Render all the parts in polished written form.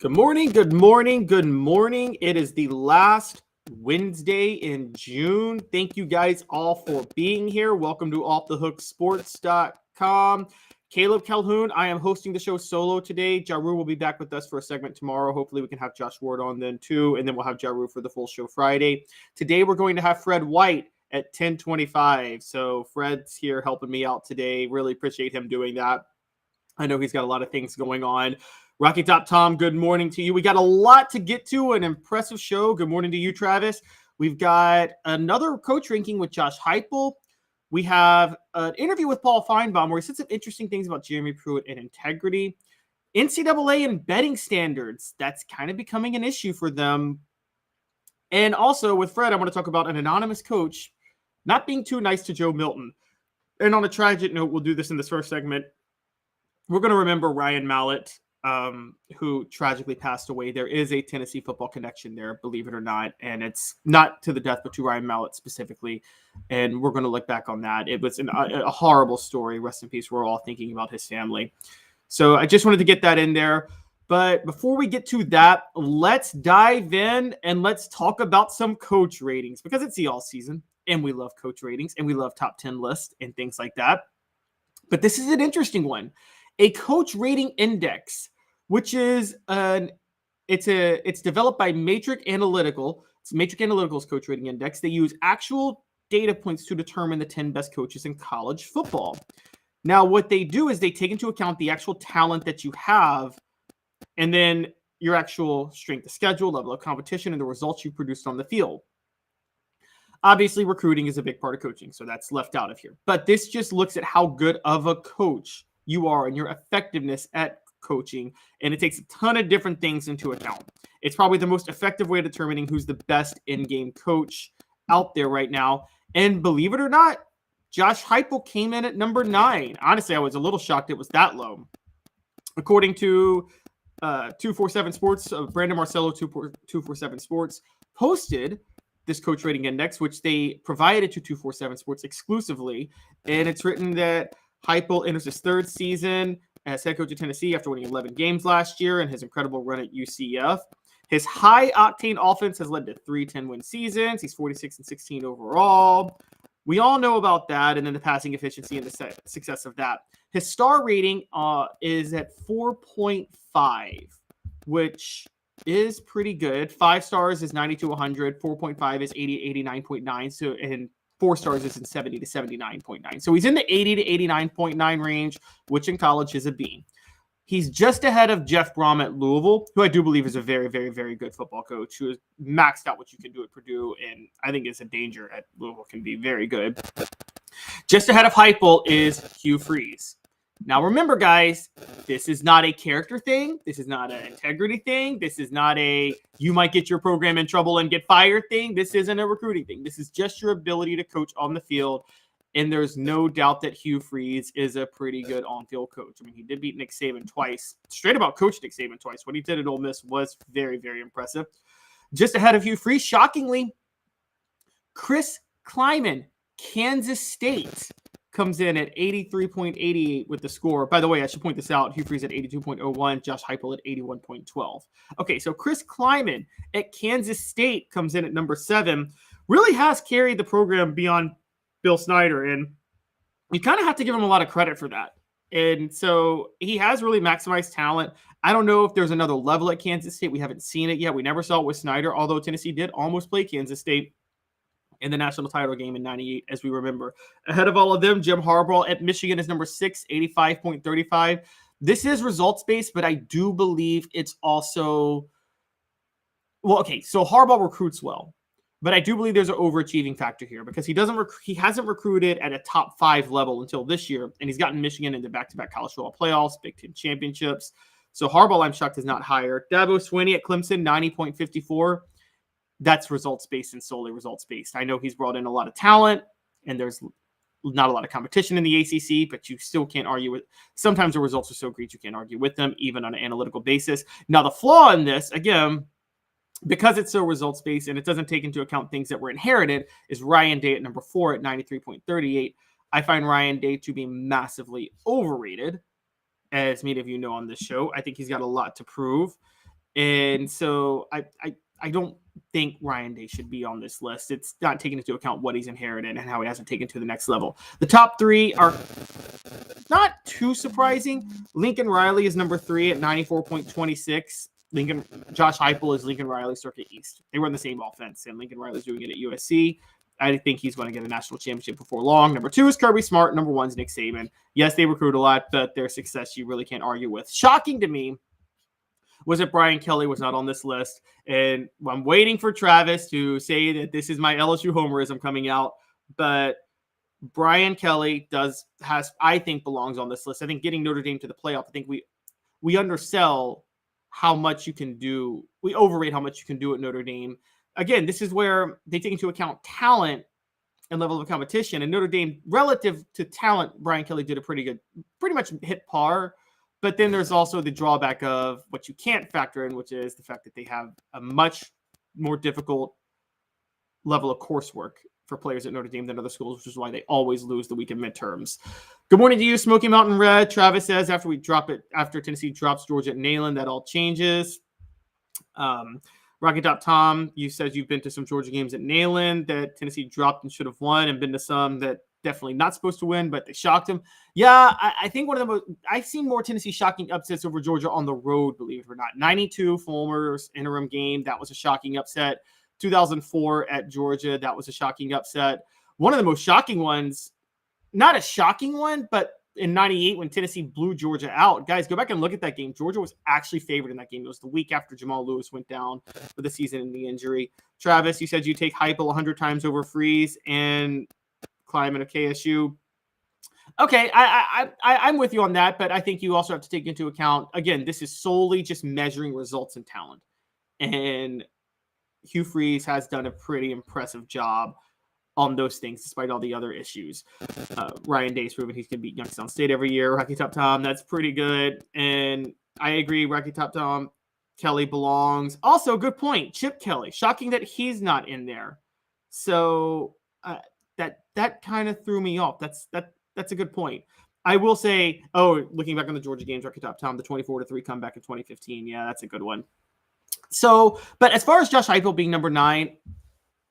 Good morning, good morning, good morning. It is the last Wednesday in June. Thank you guys all for being here. Welcome to offthehooksports.com. Caleb Calhoun, I am hosting the show solo today. Jaru will be back with us for a segment tomorrow. Hopefully we can have Josh Ward on then too, and then we'll have Jaru for the full show Friday. Today we're going to have Fred White at 10:25. So Fred's here helping me out today. Really appreciate him doing that. I know he's got a lot of things going on. Rocky Top Tom, good morning to you. We got a lot to get to, an impressive show. Good morning to you, Travis. We've got another coach ranking with Josh Heupel. We have an interview with Paul Finebaum where he said some interesting things about Jeremy Pruitt and integrity. NCAA and betting standards, that's kind of becoming an issue for them. And also with Fred, I want to talk about an anonymous coach not being too nice to Joe Milton. And on a tragic note, we'll do this in this first segment. We're going to remember Ryan Mallett, who tragically passed away. There is a Tennessee football connection there, believe it or not. And it's not to the death, but to Ryan Mallett specifically. And we're going to look back on that. It was a horrible story. Rest in peace. We're all thinking about his family. So I just wanted to get that in there. But before we get to that, let's dive in and let's talk about some coach ratings, because it's the all season and we love coach ratings and we love top 10 lists and things like that. But this is an interesting one. A coach rating index, which is it's developed by Matrix Analytical. It's Matrix Analytical's coach rating index. They use actual data points to determine the 10 best coaches in college football. Now, what they do is they take into account the actual talent that you have, and then your actual strength of schedule, level of competition, and the results you produced on the field. Obviously, recruiting is a big part of coaching, so that's left out of here. But this just looks at how good of a coach you are and your effectiveness at coaching, and it takes a ton of different things into account. It's probably the most effective way of determining who's the best in-game coach out there right now. And believe it or not, Josh Heupel came in at number 9. Honestly, I was a little shocked it was that low. According to 247 Sports, Brandon Marcello, 247 Sports, posted this coach rating index, which they provided to 247 Sports exclusively. And it's written that Heupel enters his third season as head coach of Tennessee after winning 11 games last year and his incredible run at UCF. His high-octane offense has led to 3 10-win seasons. He's 46-16 overall. We all know about that, and then the passing efficiency and the success of that. His star rating is at 4.5, which is pretty good. 5 stars is 90 to 100. 4.5 is 80, 89.9. So, and 4 stars is in 70 to 79.9. So he's in the 80 to 89.9 range, which in college is a B. He's just ahead of Jeff Brom at Louisville, who I do believe is a very, very, very good football coach who has maxed out what you can do at Purdue, and I think is a danger at Louisville, can be very good. Just ahead of Heupel is Hugh Freeze. Now, remember, guys, this is not a character thing. This is not an integrity thing. This is not a you might get your program in trouble and get fired thing. This isn't a recruiting thing. This is just your ability to coach on the field. And there's no doubt that Hugh Freeze is a pretty good on-field coach. I mean, he did beat Nick Saban twice. Straight about coached Nick Saban twice. What he did at Ole Miss was very, very impressive. Just ahead of Hugh Freeze, shockingly, Chris Kleiman, Kansas State, comes in at 83.88 with the score. By the way, I should point this out. Hugh Freeze at 82.01, Josh Heupel at 81.12. Okay, so Chris Kleiman at Kansas State comes in at number 7. Really has carried the program beyond Bill Snyder, and you kind of have to give him a lot of credit for that. And so he has really maximized talent. I don't know if there's another level at Kansas State. We haven't seen it yet. We never saw it with Snyder, although Tennessee did almost play Kansas State in the national title game in 98, as we remember. Ahead of all of them, Jim Harbaugh at Michigan is number 6, 85.35. This is results-based, but I do believe it's also – well, okay, so Harbaugh recruits well, but I do believe there's an overachieving factor here because he hasn't recruited at a top 5 level until this year, and he's gotten Michigan into back-to-back college football playoffs, Big Ten championships. So Harbaugh, I'm shocked, is not higher. Dabo Swinney at Clemson, 90.54. That's results-based and solely results-based. I know he's brought in a lot of talent, and there's not a lot of competition in the ACC, but you still can't argue with – sometimes the results are so great you can't argue with them, even on an analytical basis. Now, the flaw in this, again, because it's so results-based and it doesn't take into account things that were inherited, is Ryan Day at number 4 at 93.38. I find Ryan Day to be massively overrated, as many of you know on this show. I think he's got a lot to prove. And so I don't think Ryan Day should be on this list. It's not taking into account what he's inherited and how he hasn't taken to the next level. The top three are not too surprising. Lincoln Riley is number 3 at 94.26. Josh Heupel is Lincoln Riley Circuit East. They run the same offense, and Lincoln Riley's doing it at USC. I think he's going to get a national championship before long. Number 2 is Kirby Smart. Number 1 is Nick Saban. Yes, they recruit a lot, but their success you really can't argue with. Shocking to me was that Brian Kelly was not on this list. And I'm waiting for Travis to say that this is my LSU homerism coming out. But Brian Kelly I think belongs on this list. I think getting Notre Dame to the playoff, I think we undersell how much you can do. We overrate how much you can do at Notre Dame. Again, this is where they take into account talent and level of competition. And Notre Dame, relative to talent, Brian Kelly did pretty much hit par. But then there's also the drawback of what you can't factor in, which is the fact that they have a much more difficult level of coursework for players at Notre Dame than other schools, which is why they always lose the week of midterms. Good morning to you, Smoky Mountain Red. Travis says after Tennessee drops Georgia at Neyland, that all changes. Rocky Top Tom, you said you've been to some Georgia games at Neyland that Tennessee dropped and should have won, and been to some that definitely not supposed to win, but they shocked him. Yeah, I think one of the most – I've seen more Tennessee shocking upsets over Georgia on the road, believe it or not. 92, Fulmer's interim game, that was a shocking upset. 2004 at Georgia, that was a shocking upset. One of the most shocking ones, not a shocking one, but in 98 when Tennessee blew Georgia out. Guys, go back and look at that game. Georgia was actually favored in that game. It was the week after Jamal Lewis went down for the season and the injury. Travis, you said you take Heupel 100 times over Freeze and Kleiman of KSU. Okay, I'm with you on that, but I think you also have to take into account, again, this is solely just measuring results and talent. And Hugh Freeze has done a pretty impressive job on those things, despite all the other issues. Ryan Day's proven he's going to beat Youngstown State every year. Rocky Top Tom, that's pretty good. And I agree, Rocky Top Tom, Kelly belongs. Also, good point, Chip Kelly. Shocking that he's not in there. So that kind of threw me off. That's a good point. I will say, looking back on the Georgia games, Rocky Top Tom, the 24-3 comeback in 2015. Yeah, that's a good one. So, but as far as Josh Heupel being number 9,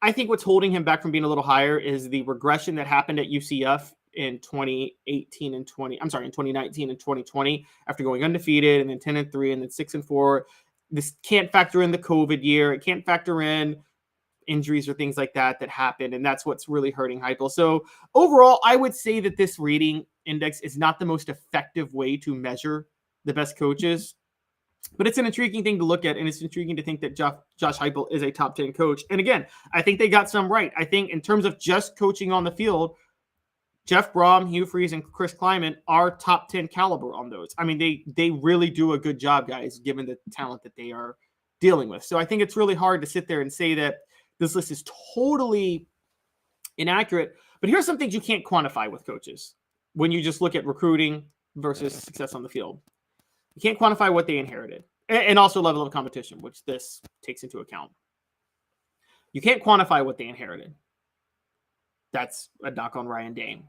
I think what's holding him back from being a little higher is the regression that happened at UCF in 2019 and 2020 after going undefeated and then 10-3 and then 6-4. This can't factor in the COVID year. It can't factor in injuries or things like that happened, and that's what's really hurting Heupel. So overall, I would say that this rating index is not the most effective way to measure the best coaches. But it's an intriguing thing to look at, and it's intriguing to think that Josh Heupel is a top 10 coach. And again, I think they got some right. I think in terms of just coaching on the field, Jeff Brom, Hugh Freeze, and Chris Kleiman are top 10 caliber on those. I mean, they really do a good job, guys, given the talent that they are dealing with. So I think it's really hard to sit there and say that this list is totally inaccurate. But here's some things you can't quantify with coaches when you just look at recruiting versus success on the field. You can't quantify what they inherited, and also level of competition, which this takes into account. You can't quantify what they inherited. That's a knock on Ryan Day.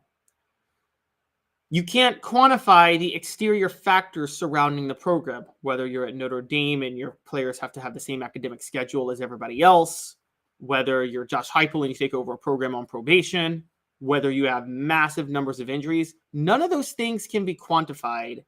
You can't quantify the exterior factors surrounding the program, whether you're at Notre Dame and your players have to have the same academic schedule as everybody else, whether you're Josh Heupel and you take over a program on probation, whether you have massive numbers of injuries. None of those things can be quantified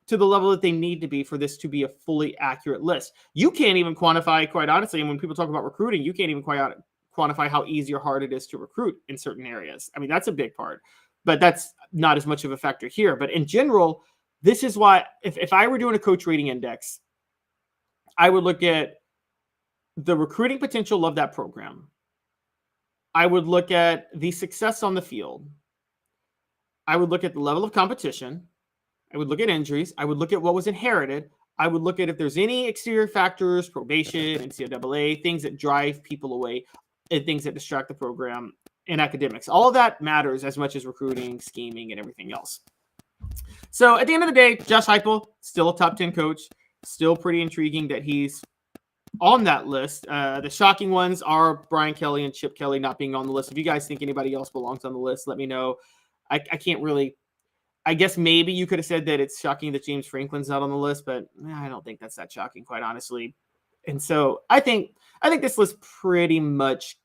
to the level that they need to be for this to be a fully accurate list. You can't even quantify, quite honestly, and when people talk about recruiting, you can't even quantify how easy or hard it is to recruit in certain areas. I mean, that's a big part, but that's not as much of a factor here. But in general, this is why if I were doing a coach rating index, I would look at the recruiting potential of that program. I would look at the success on the field. I would look at the level of competition. I would look at injuries. I would look at what was inherited. I would look at if there's any exterior factors, probation, NCAA, things that drive people away, and things that distract the program, and academics. All of that matters as much as recruiting, scheming, and everything else. So at the end of the day, Josh Heupel, still a top 10 coach, still pretty intriguing that he's on that list. The shocking ones are Brian Kelly and Chip Kelly not being on the list. If you guys think anybody else belongs on the list, let me know. I I guess maybe you could have said that it's shocking that James Franklin's not on the list, but I don't think that's that shocking, quite honestly. And so I think this list pretty much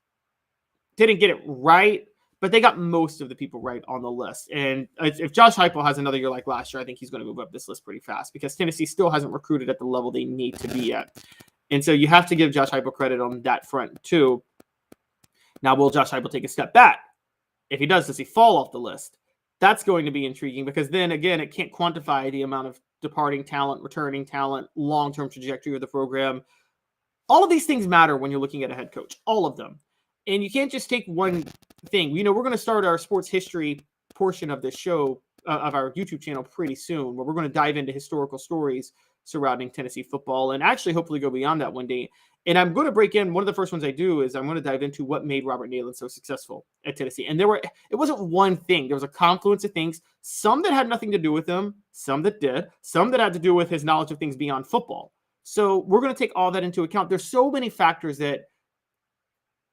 didn't get it right, but they got most of the people right on the list. And if Josh Heupel has another year like last year, I think he's going to move up this list pretty fast because Tennessee still hasn't recruited at the level they need to be at. And so you have to give Josh Heupel credit on that front too. Now, will Josh Heupel take a step back? If he does he fall off the list? That's going to be intriguing because then again, it can't quantify the amount of departing talent, returning talent, long-term trajectory of the program. All of these things matter when you're looking at a head coach, all of them. And you can't just take one thing. We're going to start our sports history portion of this show, of our YouTube channel pretty soon, where we're going to dive into historical stories surrounding Tennessee football and actually hopefully go beyond that one day. And I'm going to break in, one of the first ones I do is I'm going to dive into what made Robert Neyland so successful at Tennessee. And it wasn't one thing. There was a confluence of things, some that had nothing to do with him, some that did, some that had to do with his knowledge of things beyond football. So we're going to take all that into account. There's so many factors that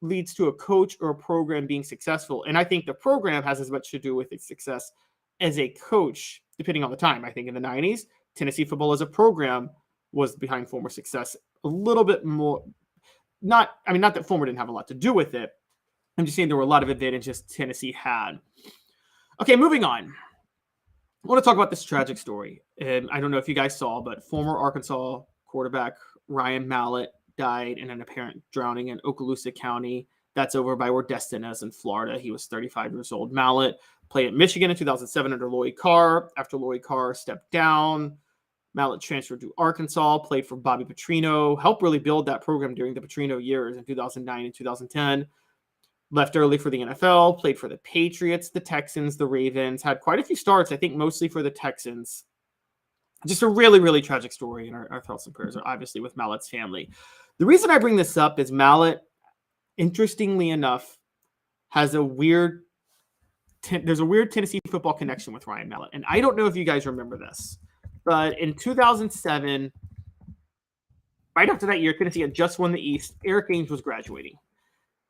leads to a coach or a program being successful. And I think the program has as much to do with its success as a coach, depending on the time. I think in the 90s, Tennessee football as a program was behind Fulmer's success a little bit more. Not that Fulmer didn't have a lot to do with it. I'm just saying there were a lot of advantages Tennessee had. Okay, moving on. I want to talk about this tragic story. And I don't know if you guys saw, but former Arkansas quarterback Ryan Mallett died in an apparent drowning in Okaloosa County. That's over by where Destin is in Florida. He was 35 years old. Mallett played at Michigan in 2007 under Lloyd Carr. After Lloyd Carr stepped down, Mallett transferred to Arkansas, played for Bobby Petrino, helped really build that program during the Petrino years in 2009 and 2010. Left early for the NFL, played for the Patriots, the Texans, the Ravens, had quite a few starts, I think mostly for the Texans. Just a really, really tragic story, and our thoughts and prayers are obviously with Mallett's family. The reason I bring this up is Mallett, interestingly enough, has there's a weird Tennessee football connection with Ryan Mallett. And I don't know if you guys remember this, but in 2007, right after that year, Tennessee had just won the East. Eric Ainge was graduating.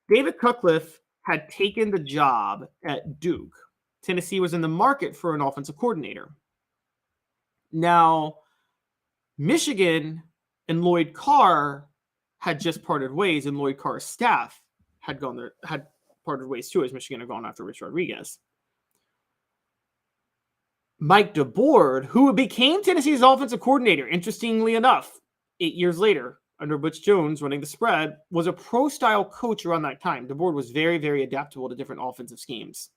David Cutcliffe had taken the job at Duke. Tennessee was in the market for an offensive coordinator. Now, Michigan and Lloyd Carr had just parted ways, and Lloyd Carr's staff had parted ways too, as Michigan had gone after Rich Rodriguez. Mike DeBoard, who became Tennessee's offensive coordinator, interestingly enough, 8 years later, under Butch Jones running the spread, was a pro-style coach around that time. DeBoard was very, very adaptable to different offensive schemes.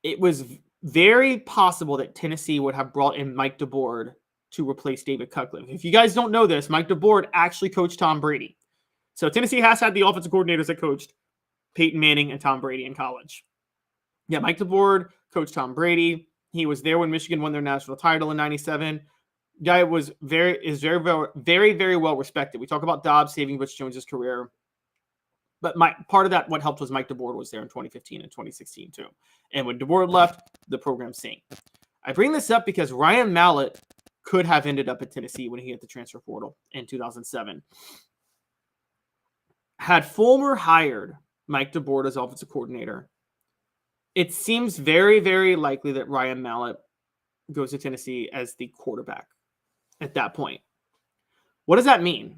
It was very possible that Tennessee would have brought in Mike DeBoard to replace David Cutcliffe. If you guys don't know this, Mike DeBoard actually coached Tom Brady. So Tennessee has had the offensive coordinators that coached Peyton Manning and Tom Brady in college. Yeah, Mike DeBoard coached Tom Brady. He was there when Michigan won their national title in '97. Guy was very well respected. We talk about Dobbs saving Butch Jones's career, but part of that, what helped was Mike DeBoard was there in 2015 and 2016 too. And when DeBoard left, the program sank. I bring this up because Ryan Mallett could have ended up at Tennessee when he hit the transfer portal in 2007. Had Fulmer hired Mike DeBoard as offensive coordinator, it seems very, very likely that Ryan Mallett goes to Tennessee as the quarterback at that point. What does that mean?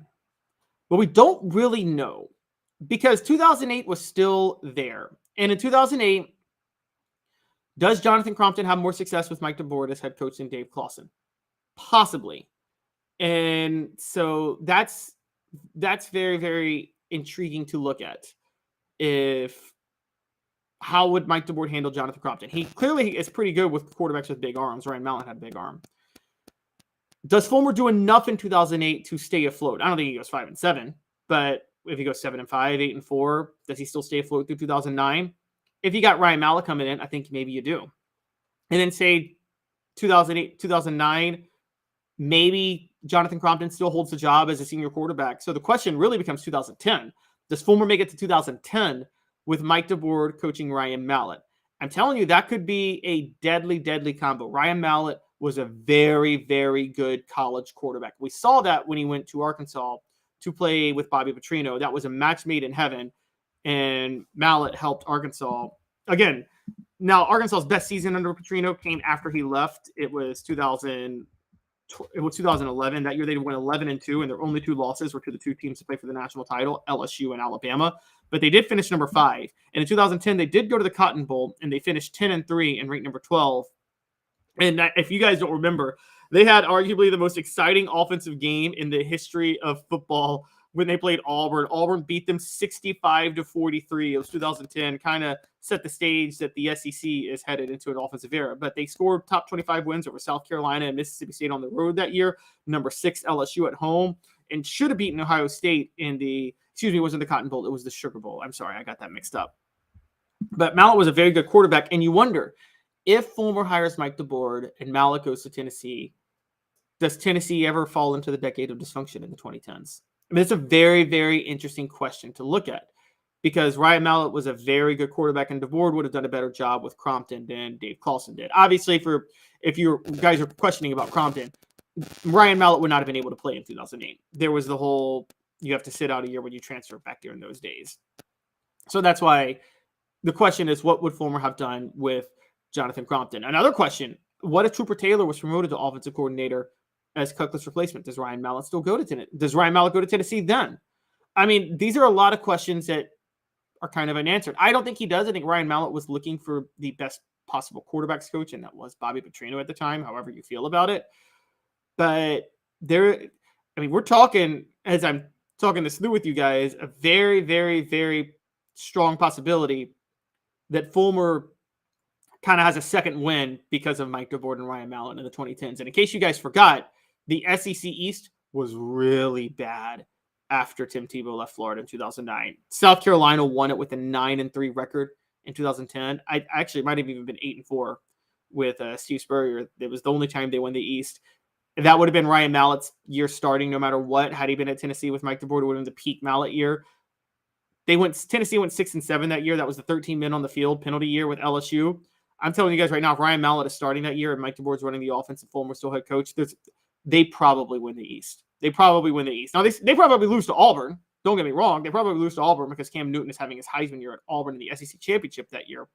Well, we don't really know because 2008 was still there. And in 2008, does Jonathan Crompton have more success with Mike DeBoard as head coach than Dave Clawson? Possibly. And so that's very, very intriguing to look at. How would Mike DeBoard handle Jonathan Crompton? He clearly is pretty good with quarterbacks with big arms. Ryan Mallett had a big arm. Does Fulmer do enough in 2008 to stay afloat? I don't think he goes 5-7, but if he goes 7-5, 8-4, does he still stay afloat through 2009? If you got Ryan Mallett coming in, I think maybe you do. And then say 2008, 2009, maybe Jonathan Crompton still holds the job as a senior quarterback. So the question really becomes 2010. Does Fulmer make it to 2010 with Mike DeBoard coaching Ryan Mallett? I'm telling you, that could be a deadly, deadly combo. Ryan Mallett was a very, very good college quarterback. We saw that when he went to Arkansas to play with Bobby Petrino. That was a match made in heaven, and Mallett helped Arkansas. Again, Now, Arkansas's best season under Petrino came after he left. It was 2011. That year they went 11-2, and their only two losses were to the two teams to play for the national title, LSU and Alabama. But they did finish number 5. And in 2010, they did go to the Cotton Bowl, and they finished 10-3 and ranked number 12. And if you guys don't remember, they had arguably the most exciting offensive game in the history of football when they played Auburn. Auburn beat them 65-43. It was 2010, kind of set the stage that the SEC is headed into an offensive era. But they scored top 25 wins over South Carolina and Mississippi State on the road that year, number 6 LSU at home, and should have beaten Ohio State in the, it wasn't the Cotton Bowl, it was the Sugar Bowl. I'm sorry, I got that mixed up. But Mallett was a very good quarterback, and you wonder, if Fulmer hires Mike DeBoer and Mallett goes to Tennessee, does Tennessee ever fall into the decade of dysfunction in the 2010s? I mean, it's a very, very interesting question to look at, because Ryan Mallett was a very good quarterback, and DeBoer would have done a better job with Crompton than Dave Clawson did. Obviously, if you guys are questioning about Crompton, Ryan Mallett would not have been able to play in 2008. There was the whole, you have to sit out a year when you transfer back during those days. So that's why the question is, what would Fulmer have done with Jonathan Crompton? Another question, what if Trooper Taylor was promoted to offensive coordinator as Cuckle's replacement? Does Ryan Mallett still go to Tennessee? Does Ryan Mallett go to Tennessee then? I mean, these are a lot of questions that are kind of unanswered. I don't think he does. I think Ryan Mallett was looking for the best possible quarterbacks coach, and that was Bobby Petrino at the time, however you feel about it. But we're talking, as I'm talking this through with you guys, a very, very, very strong possibility that Fulmer kind of has a second win because of Mike DeBoer and Ryan Mallett in the 2010s. And in case you guys forgot, the SEC East was really bad after Tim Tebow left Florida in 2009. South Carolina won it with a 9-3 record in 2010. I actually might have even been 8-4 with Steve Spurrier. It was the only time they won the East. That would have been Ryan Mallett's year starting no matter what. Had he been at Tennessee with Mike DeBoer, it would have been the peak Mallett year. Tennessee went 6-7 that year. That was the 13 men on the field penalty year with LSU. I'm telling you guys right now, if Ryan Mallett is starting that year and Mike DeBoer's running the offense and Fulmer's still head coach, they probably win the East. Now, they probably lose to Auburn. Don't get me wrong. They probably lose to Auburn because Cam Newton is having his Heisman year at Auburn in the SEC championship that year.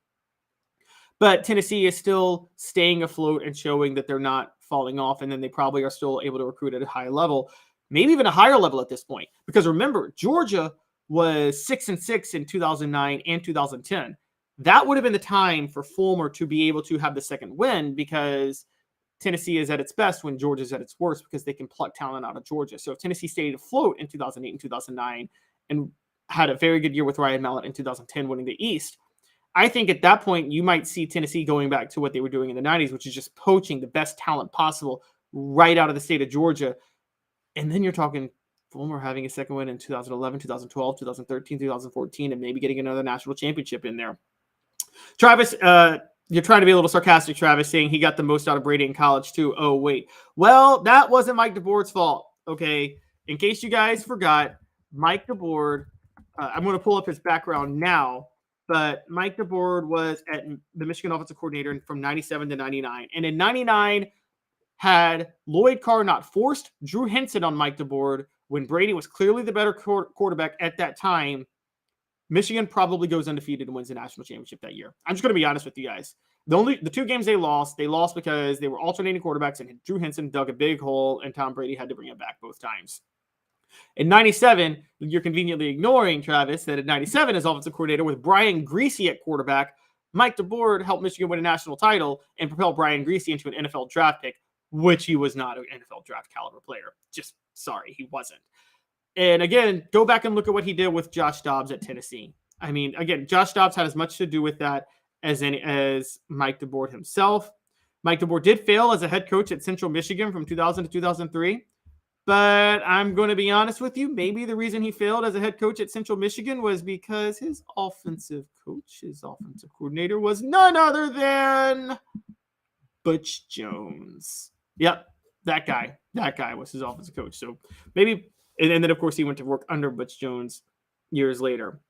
But Tennessee is still staying afloat and showing that they're not falling off, and then they probably are still able to recruit at a high level, maybe even a higher level at this point. Because remember, Georgia was 6-6 in 2009 and 2010. That would have been the time for Fulmer to be able to have the second win, because Tennessee is at its best when Georgia's at its worst, because they can pluck talent out of Georgia. So if Tennessee stayed afloat in 2008 and 2009 and had a very good year with Ryan Mallett in 2010 winning the East, I think at that point you might see Tennessee going back to what they were doing in the 90s, which is just poaching the best talent possible right out of the state of Georgia. And then you're talking Fulmer having a second win in 2011, 2012, 2013, 2014, and maybe getting another national championship in there. Travis, you're trying to be a little sarcastic, Travis, saying he got the most out of Brady in college too. Oh, wait. Well, that wasn't Mike DeBoer's fault, okay? In case you guys forgot, Mike DeBoer, I'm going to pull up his background now, but Mike DeBoer was at the Michigan offensive coordinator from 97 to 99. And in 99, had Lloyd Carr not forced Drew Henson on Mike DeBoer when Brady was clearly the better quarterback at that time, Michigan probably goes undefeated and wins the national championship that year. I'm just going to be honest with you guys. The two games they lost because they were alternating quarterbacks, and Drew Henson dug a big hole, and Tom Brady had to bring him back both times. In 97, you're conveniently ignoring, Travis, that in 97 as offensive coordinator with Brian Griese at quarterback, Mike DeBoer helped Michigan win a national title and propel Brian Griese into an NFL draft pick, which he was not an NFL draft caliber player. Just sorry, he wasn't. And again, go back and look at what he did with Josh Dobbs at Tennessee. I mean, again, Josh Dobbs had as much to do with that as Mike DeBoer himself. Mike DeBoer did fail as a head coach at Central Michigan from 2000 to 2003. But I'm going to be honest with you. Maybe the reason he failed as a head coach at Central Michigan was because his offensive coordinator was none other than Butch Jones. Yep, that guy. That guy was his offensive coach. So maybe... And then, of course, he went to work under Butch Jones years later.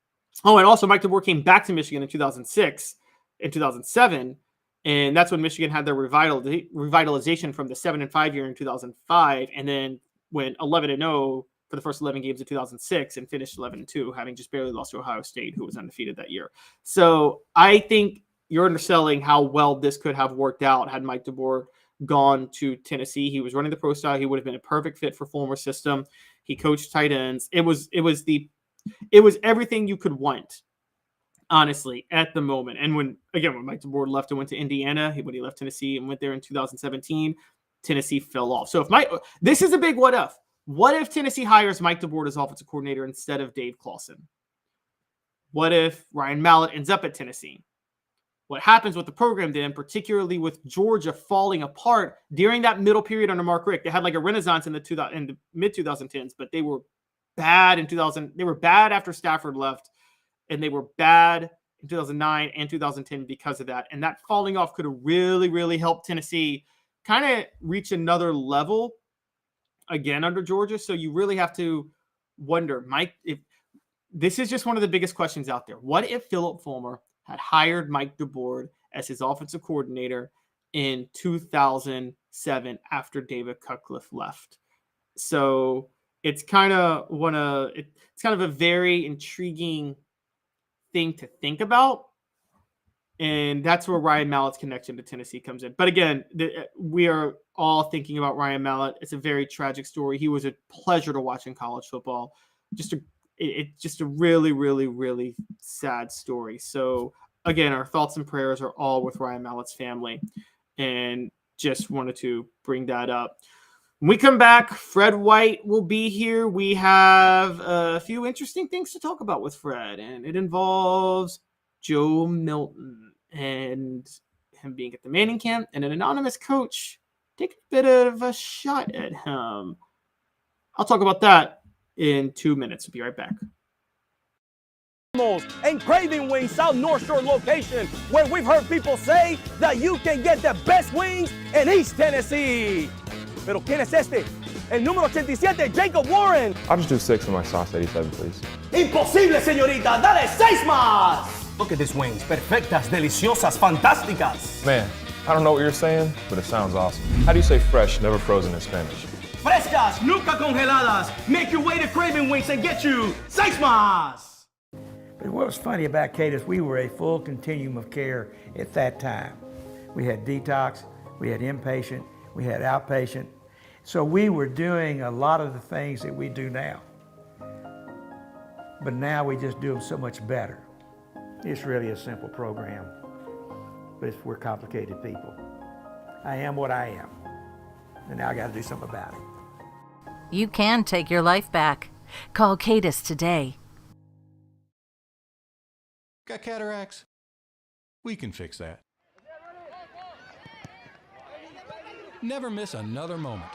Oh, and also Mike DeBoer came back to Michigan in 2006 and 2007, and that's when Michigan had their revitalization from the 7-5 year in 2005, and then went 11-0 for the first 11 games of 2006 and finished 11-2, having just barely lost to Ohio State, who was undefeated that year. So I think you're underselling how well this could have worked out had Mike DeBoer gone to Tennessee. He was running the pro style. He would have been a perfect fit for Fulmer's system. He coached tight ends. It was everything you could want, honestly, at the moment. And when Mike DeBoer left and went to Indiana, when he left Tennessee and went there in 2017, Tennessee fell off. So this is a big what if. What if Tennessee hires Mike DeBoer as offensive coordinator instead of Dave Clawson? What if Ryan Mallett ends up at Tennessee? What happens with the program then, particularly with Georgia falling apart during that middle period under Mark Richt? They had like a renaissance in the mid 2010s, but they were bad in 2000. They were bad after Stafford left, and they were bad in 2009 and 2010 because of that. And that falling off could have really, really helped Tennessee kind of reach another level again under Georgia. So you really have to wonder, Mike, if this is just one of the biggest questions out there. What if Philip Fulmer had hired Mike DeBoer as his offensive coordinator in 2007 after David Cutcliffe left? So it's kind of a very intriguing thing to think about. And that's where Ryan Mallett's connection to Tennessee comes in. But again, we are all thinking about Ryan Mallett. It's a very tragic story. He was a pleasure to watch in college football. It's just a really, really, really sad story. So again, our thoughts and prayers are all with Ryan Mallett's family, and just wanted to bring that up. When we come back, Fred White will be here. We have a few interesting things to talk about with Fred, and it involves Joe Milton and him being at the Manning camp and an anonymous coach taking a bit of a shot at him. I'll talk about that in 2 minutes. We'll be right back. And Craving Wings South North Shore location, where we've heard people say that you can get the best wings in East Tennessee. Pero ¿quién es este? El número 87, Jacob Warren. I'll just do 6 of my sauce 87, please. Imposible, señorita. Dale 6 más. Look at these wings. Perfectas, deliciosas, fantásticas. Man, I don't know what you're saying, but it sounds awesome. How do you say fresh, never frozen in Spanish? Frescas, nunca congeladas. Make your way to Craving Wings and get you 6 más. But what was funny about Cadis, we were a full continuum of care at that time. We had detox, we had inpatient, we had outpatient. So we were doing a lot of the things that we do now. But now we just do them so much better. It's really a simple program, but we're complicated people. I am what I am, and now I got to do something about it. You can take your life back. Call Cadis today. Got cataracts? We can fix that. Never miss another moment.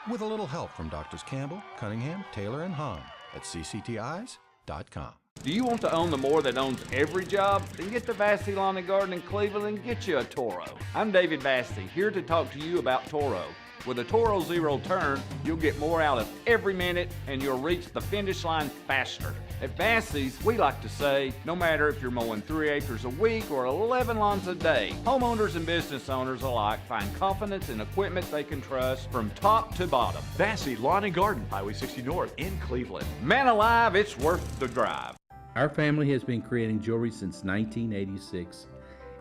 With a little help from Doctors Campbell, Cunningham, Taylor, and Hahn at cctis.com. Do you want to own the more that owns every job? Then get to Vassey Lawn and Garden in Cleveland and get you a Toro. I'm David Vassey, here to talk to you about Toro. With a Toro Zero Turn, you'll get more out of every minute and you'll reach the finish line faster. At Vassey's, we like to say, no matter if you're mowing 3 acres a week or 11 lawns a day, homeowners and business owners alike find confidence in equipment they can trust from top to bottom. Vassey Lawn and Garden, Highway 60 North in Cleveland. Man alive, it's worth the drive. Our family has been creating jewelry since 1986,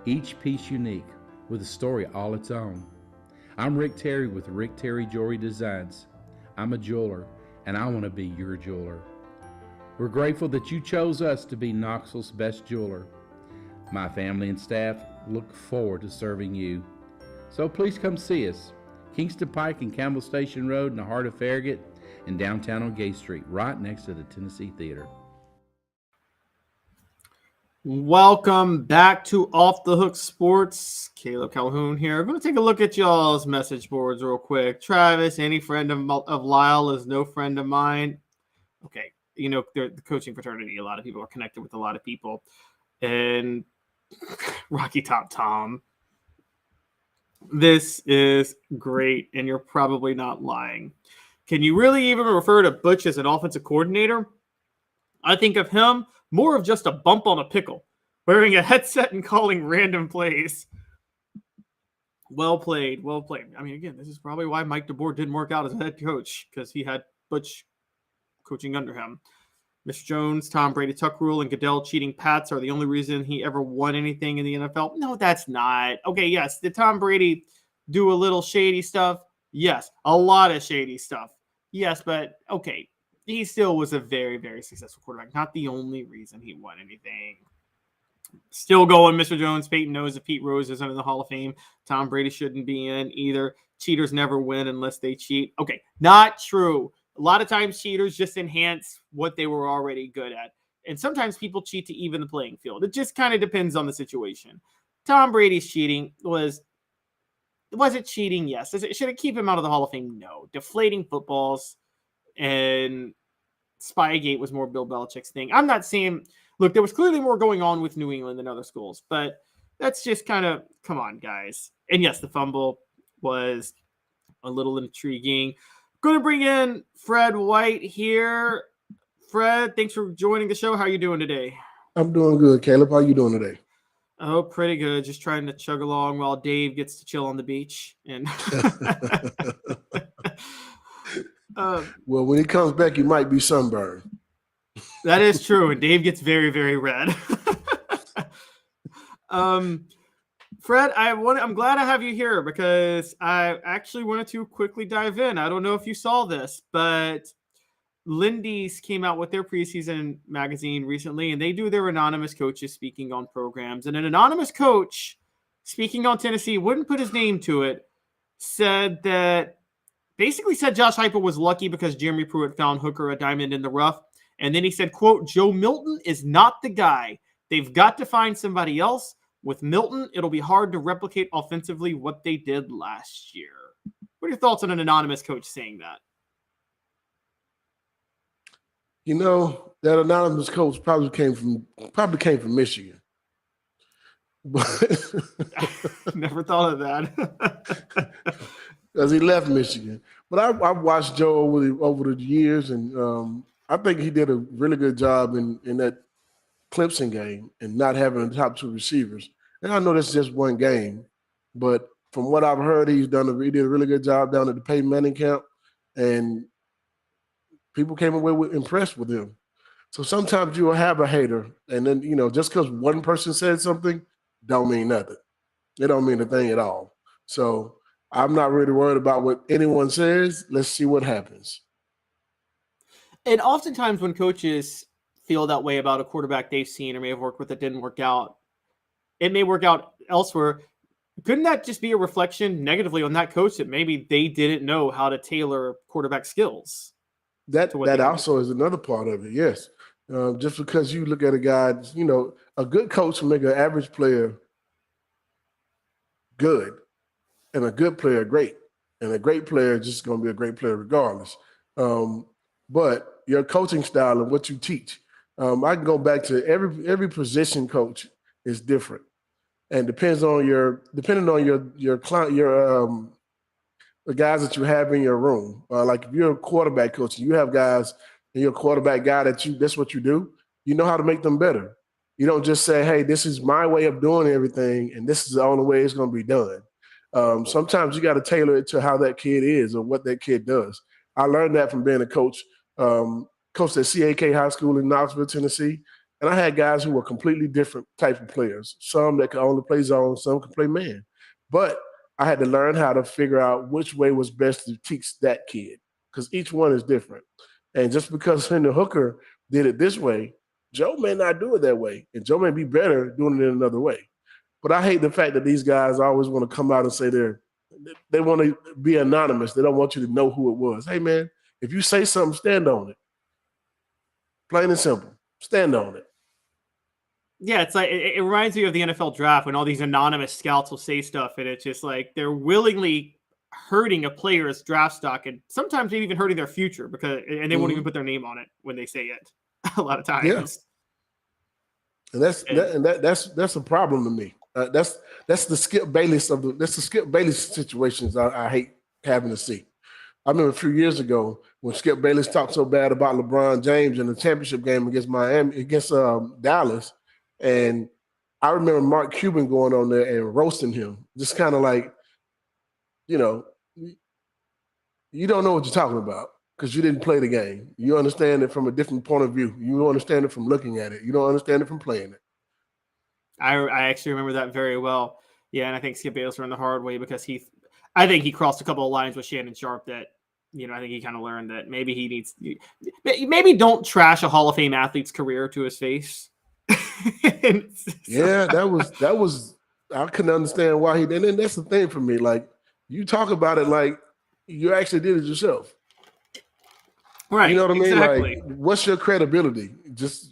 each piece unique with a story all its own. I'm Rick Terry with Rick Terry Jewelry Designs. I'm a jeweler, and I want to be your jeweler. We're grateful that you chose us to be Knoxville's best jeweler. My family and staff look forward to serving you. So please come see us. Kingston Pike and Campbell Station Road in the heart of Farragut and downtown on Gay Street, right next to the Tennessee Theater. Welcome back to Off the Hook Sports. Caleb Calhoun here. I'm going to take a look at y'all's message boards real quick. Travis, any friend of Lyle is no friend of mine. Okay, you know, the coaching fraternity, a lot of people are connected with a lot of people. And Rocky Top Tom, this is great, and you're probably not lying. Can you really even refer to Butch as an offensive coordinator? I think of him more of just a bump on a pickle, wearing a headset and calling random plays. Well played, well played. I mean, again, this is probably why Mike DeBoer didn't work out as a head coach, because he had Butch coaching under him. Mr. Jones, Tom Brady, Tuck Rule, and Goodell cheating Pats are the only reason he ever won anything in the NFL. No, that's not. Okay, yes, did Tom Brady do a little shady stuff? Yes, a lot of shady stuff. Yes, but okay, he still was a very, very successful quarterback. Not the only reason he won anything. Still going, Mr. Jones. Peyton knows if Pete Rose isn't in the Hall of Fame, Tom Brady shouldn't be in either. Cheaters never win unless they cheat. Okay, not true. A lot of times cheaters just enhance what they were already good at. And sometimes people cheat to even the playing field. It just kind of depends on the situation. Tom Brady's cheating was it cheating? Yes. Should it keep him out of the Hall of Fame? No. Deflating footballs and Spygate was more Bill Belichick's thing. I'm not saying, look, there was clearly more going on with New England than other schools, but that's just kind of, come on, guys. And yes, the fumble was a little intriguing. Going to bring in Fred White here. Fred, thanks for joining the show. How are you doing today? I'm doing good, Caleb. How you doing today? Oh, pretty good. Just trying to chug along while Dave gets to chill on the beach. And well, when he comes back, he might be sunburned. That is true, and Dave gets very, very red. Fred, I'm glad I have you here because I actually wanted to quickly dive in. I don't know if you saw this, but Lindy's came out with their preseason magazine recently, and they do their anonymous coaches speaking on programs. And an anonymous coach speaking on Tennessee, wouldn't put his name to it, said Josh Heupel was lucky because Jeremy Pruitt found Hooker a diamond in the rough. And then he said, quote, Joe Milton is not the guy. They've got to find somebody else. With Milton, it'll be hard to replicate offensively what they did last year. What are your thoughts on an anonymous coach saying that? You know, that anonymous coach probably came from Michigan. But never thought of that. Because he left Michigan. But I've watched Joe over the years, and I think he did a really good job in that Clemson game and not having the top two receivers. And I know that's just one game, but from what I've heard, he did a really good job down at the Peyton Manning camp, and people came away impressed with him. So sometimes you will have a hater, and then, just because one person said something don't mean nothing. It don't mean a thing at all. So I'm not really worried about what anyone says. Let's see what happens. And oftentimes when coaches feel that way about a quarterback they've seen or may have worked with that didn't work out, it may work out elsewhere. Couldn't that just be a reflection negatively on that coach that maybe they didn't know how to tailor quarterback skills? That also is another part of it, yes. Just because you look at a guy, a good coach will make an average player good and a good player great. And a great player is just going to be a great player regardless. But your coaching style and what you teach, I can go back to every position coach is different, and depending on your client, the guys that you have in your room. Like if you're a quarterback coach, you have guys and you're a quarterback guy that's what you do. You know how to make them better. You don't just say, "Hey, this is my way of doing everything, and this is the only way it's going to be done." Sometimes you got to tailor it to how that kid is or what that kid does. I learned that from being a coach. Coached at CAK High School in Knoxville, Tennessee. And I had guys who were completely different type of players. Some that could only play zone, some could play man. But I had to learn how to figure out which way was best to teach that kid because each one is different. And just because Hendon Hooker did it this way, Joe may not do it that way. And Joe may be better doing it in another way. But I hate the fact that these guys always want to come out and say they want to be anonymous. They don't want you to know who it was. Hey, man, if you say something, stand on it. Plain and simple. Stand on it. Yeah, it's like it reminds me of the NFL draft when all these anonymous scouts will say stuff, and it's just like they're willingly hurting a player's draft stock, and sometimes maybe even hurting their future and they won't even put their name on it when they say it. A lot of times. Yeah. And that's a problem to me. That's the Skip Bayless situations I hate having to see. I remember a few years ago when Skip Bayless talked so bad about LeBron James in the championship game against Dallas, and I remember Mark Cuban going on there and roasting him, just kind of like, you don't know what you're talking about. because you didn't play the game. You understand it from a different point of view. You understand it from looking at it. You don't understand it from playing it. I actually remember that very well. Yeah, and I think Skip Bayless learned the hard way because I think he crossed a couple of lines with Shannon Sharp that, I think he kind of learned that maybe he needs, maybe don't trash a Hall of Fame athlete's career to his face. Yeah, that was, I couldn't understand why he did. And that's the thing for me. Like, you talk about it like you actually did it yourself. Right. You know what I mean? Exactly. Like, what's your credibility? Just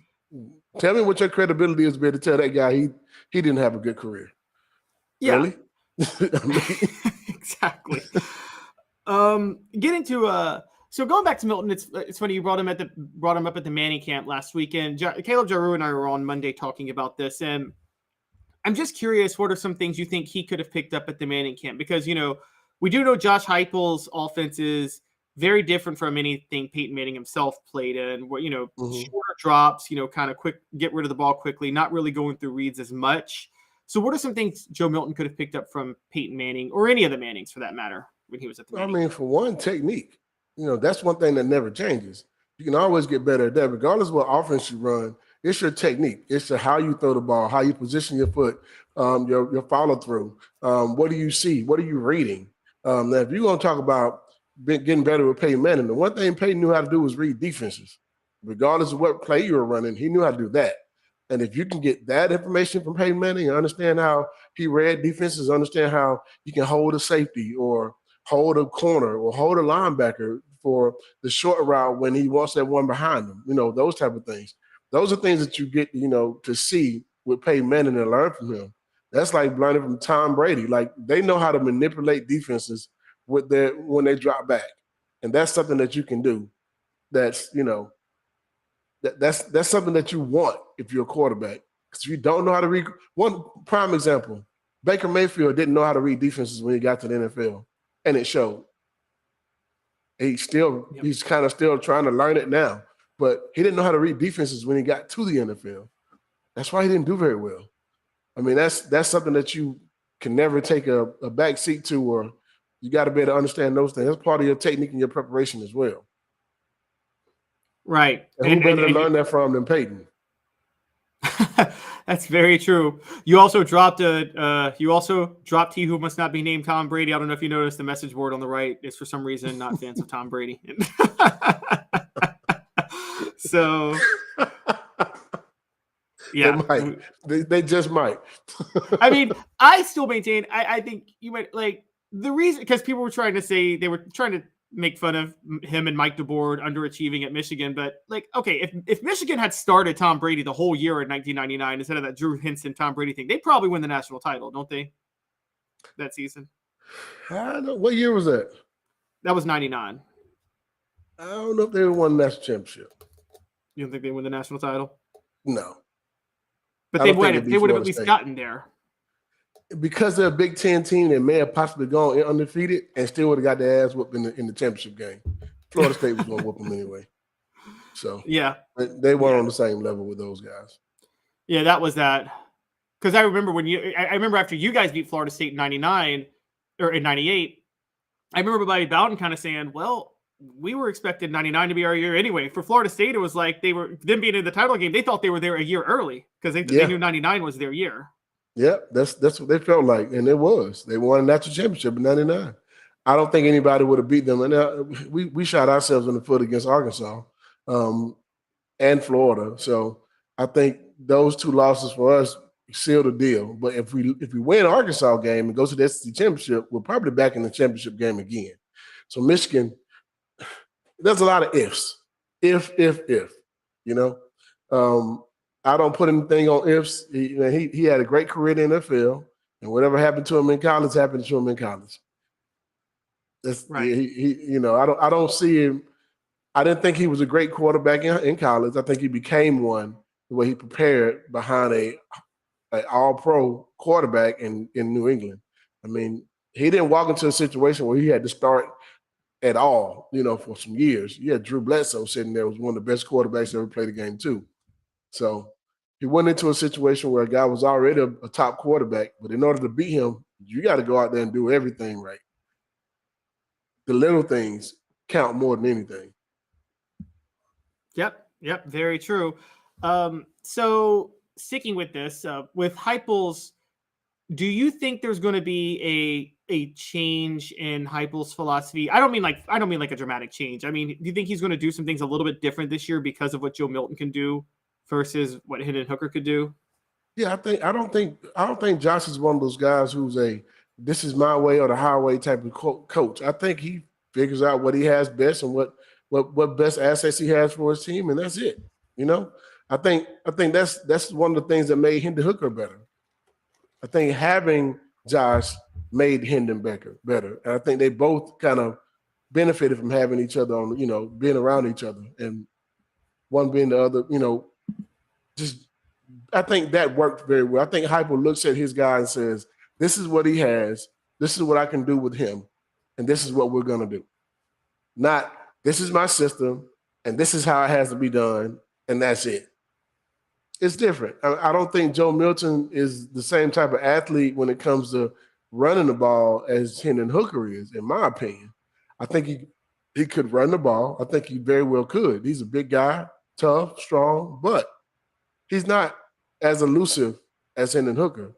tell me what your credibility is to be able to tell that guy he didn't have a good career. Yeah. Really? I mean, exactly. Getting to so going back to Milton, it's funny you brought him up at the Manning camp last weekend. Caleb Jaru and I were on Monday talking about this, and I'm just curious, what are some things you think he could have picked up at the Manning camp? Because we do know Josh Heupel's offense is very different from anything Peyton Manning himself played in. Where shorter drops, kind of quick, get rid of the ball quickly, not really going through reads as much. So what are some things Joe Milton could have picked up from Peyton Manning or any of the Mannings for that matter when he was at the Manning? I mean, for one, technique. That's one thing that never changes. You can always get better at that, regardless of what offense you run. It's your technique. It's how you throw the ball, how you position your foot, your follow through. What do you see? What are you reading? Now, if you're going to talk about getting better with Peyton Manning, the one thing Peyton knew how to do was read defenses. Regardless of what play you were running, he knew how to do that. And if you can get that information from Peyton Manning and understand how he read defenses, understand how you can hold a safety or hold a corner or hold a linebacker for the short route when he wants that one behind him, those type of things. Those are things that you get, to see with Peyton Manning and learn from him. That's like learning from Tom Brady. Like, they know how to manipulate defenses when they drop back. And that's something that you can do. That's, that's something that you want if you're a quarterback. Because if you don't know how to read, one prime example, Baker Mayfield didn't know how to read defenses when he got to the NFL, and it showed. He's kind of still trying to learn it now, but he didn't know how to read defenses when he got to the NFL. That's why he didn't do very well. I mean, that's something that you can never take a back seat to, or you got to be able to understand those things. That's part of your technique and your preparation as well. Right. And who better to learn that from than Peyton? That's very true. You also dropped he who must not be named Tom Brady. I don't know if you noticed the message board on the right is for some reason not fans of Tom Brady. So yeah, they just might. I mean, I still maintain. I think you might like the reason because people were trying to say they were trying to make fun of him and Mike DeBoer underachieving at Michigan. But like, okay, if Michigan had started Tom Brady the whole year in 1999 instead of that Drew Henson Tom Brady thing, they probably win the national title, don't they? That season. I don't know. What year was that? That was 99. I don't know if they won the national championship. You don't think they win the national title? No. But they would have at least gotten there. Because they're a Big Ten team, they may have possibly gone undefeated and still would have got their ass whooped in the championship game. Florida State was going to whoop them anyway. So yeah, they weren't on the same level with those guys. Yeah, that was that. Because I remember I remember after you guys beat Florida State in 99 or in 98, I remember Bobby Bowden kind of saying, well, we were expecting 99 to be our year anyway. For Florida State, it was like them being in the title game, they thought they were there a year early because they knew 99 was their year. Yeah, that's what they felt like, and it was. They won a national championship in 99. I don't think anybody would have beat them. And we shot ourselves in the foot against Arkansas and Florida. So I think those two losses for us sealed the deal. But if we win Arkansas game and go to the SEC championship, we're probably back in the championship game again. So Michigan, there's a lot of ifs. If, I don't put anything on ifs. He had a great career in the NFL, and whatever happened to him in college happened to him in college. That's right. I don't see him. I didn't think he was a great quarterback in college. I think he became one the way he prepared behind a all-pro quarterback in New England. I mean, he didn't walk into a situation where he had to start at all, for some years. You had Drew Bledsoe sitting there, was one of the best quarterbacks that ever played the game too. So he went into a situation where a guy was already a top quarterback, but in order to beat him, you got to go out there and do everything right. The little things count more than anything. Yep, very true. So sticking with this, with Heupel's, do you think there's going to be a change in Heupel's philosophy? I don't mean like a dramatic change. I mean, do you think he's going to do some things a little bit different this year because of what Joe Milton can do versus what Hendon Hooker could do? Yeah, I don't think Josh is one of those guys who's this is my way or the highway type of coach. I think he figures out what he has best and what best assets he has for his team, and that's it. You know, I think that's one of the things that made Hendon Hooker better. I think having Josh made Hendon better, and I think they both kind of benefited from having each other on, being around each other, and one being the other, just. I think that worked very well. I think Heupel looks at his guy and says, this is what he has, this is what I can do with him, and this is what we're going to do. Not, this is my system, and this is how it has to be done, and that's it. It's different. I don't think Joe Milton is the same type of athlete when it comes to running the ball as Hendon Hooker is, in my opinion. I think he could run the ball. I think he very well could. He's a big guy, tough, strong, but he's not as elusive as Hendon Hooker.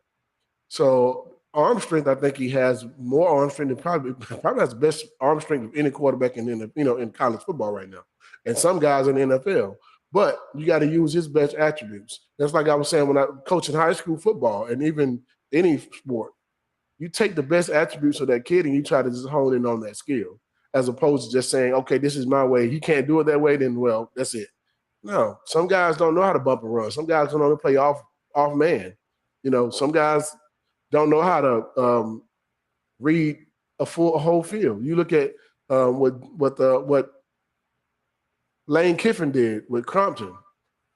So arm strength, I think he has more arm strength than probably has the best arm strength of any quarterback in college football right now. And some guys in the NFL. But you got to use his best attributes. That's like I was saying when I coach in high school football and even any sport. You take the best attributes of that kid and you try to just hone in on that skill, as opposed to just saying, okay, this is my way. He can't do it that way, then, well, that's it. No, some guys don't know how to bump and run. Some guys don't know how to play off man. Some guys don't know how to read a whole field. You look at what Lane Kiffin did with Compton.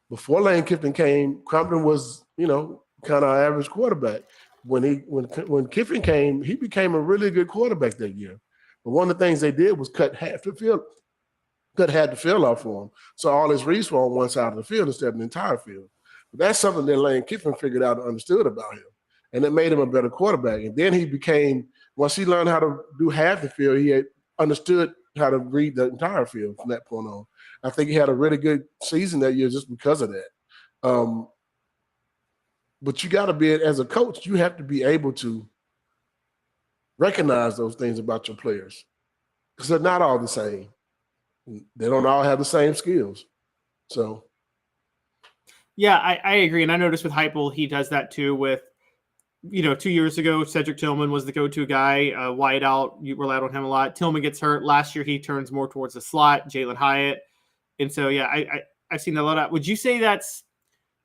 Before Lane Kiffin came, Compton was kind of an average quarterback. When Kiffin came, he became a really good quarterback that year. But one of the things they did was cut half the field off for him. So all his reads were on one side of the field instead of the entire field. But that's something that Lane Kiffin figured out and understood about him. And it made him a better quarterback. And then he became, once he learned how to do half the field, he had understood how to read the entire field from that point on. I think he had a really good season that year just because of that. But you got to be, as a coach, you have to be able to recognize those things about your players because they're not all the same. They don't all have the same skills. So. Yeah, I agree. And I noticed with Heupel, he does that too with, 2 years ago, Cedric Tillman was the go-to guy. Wideout, you relied on him a lot. Tillman gets hurt. Last year, he turns more towards the slot, Jalen Hyatt. And so, yeah, I've seen a lot of. Would you say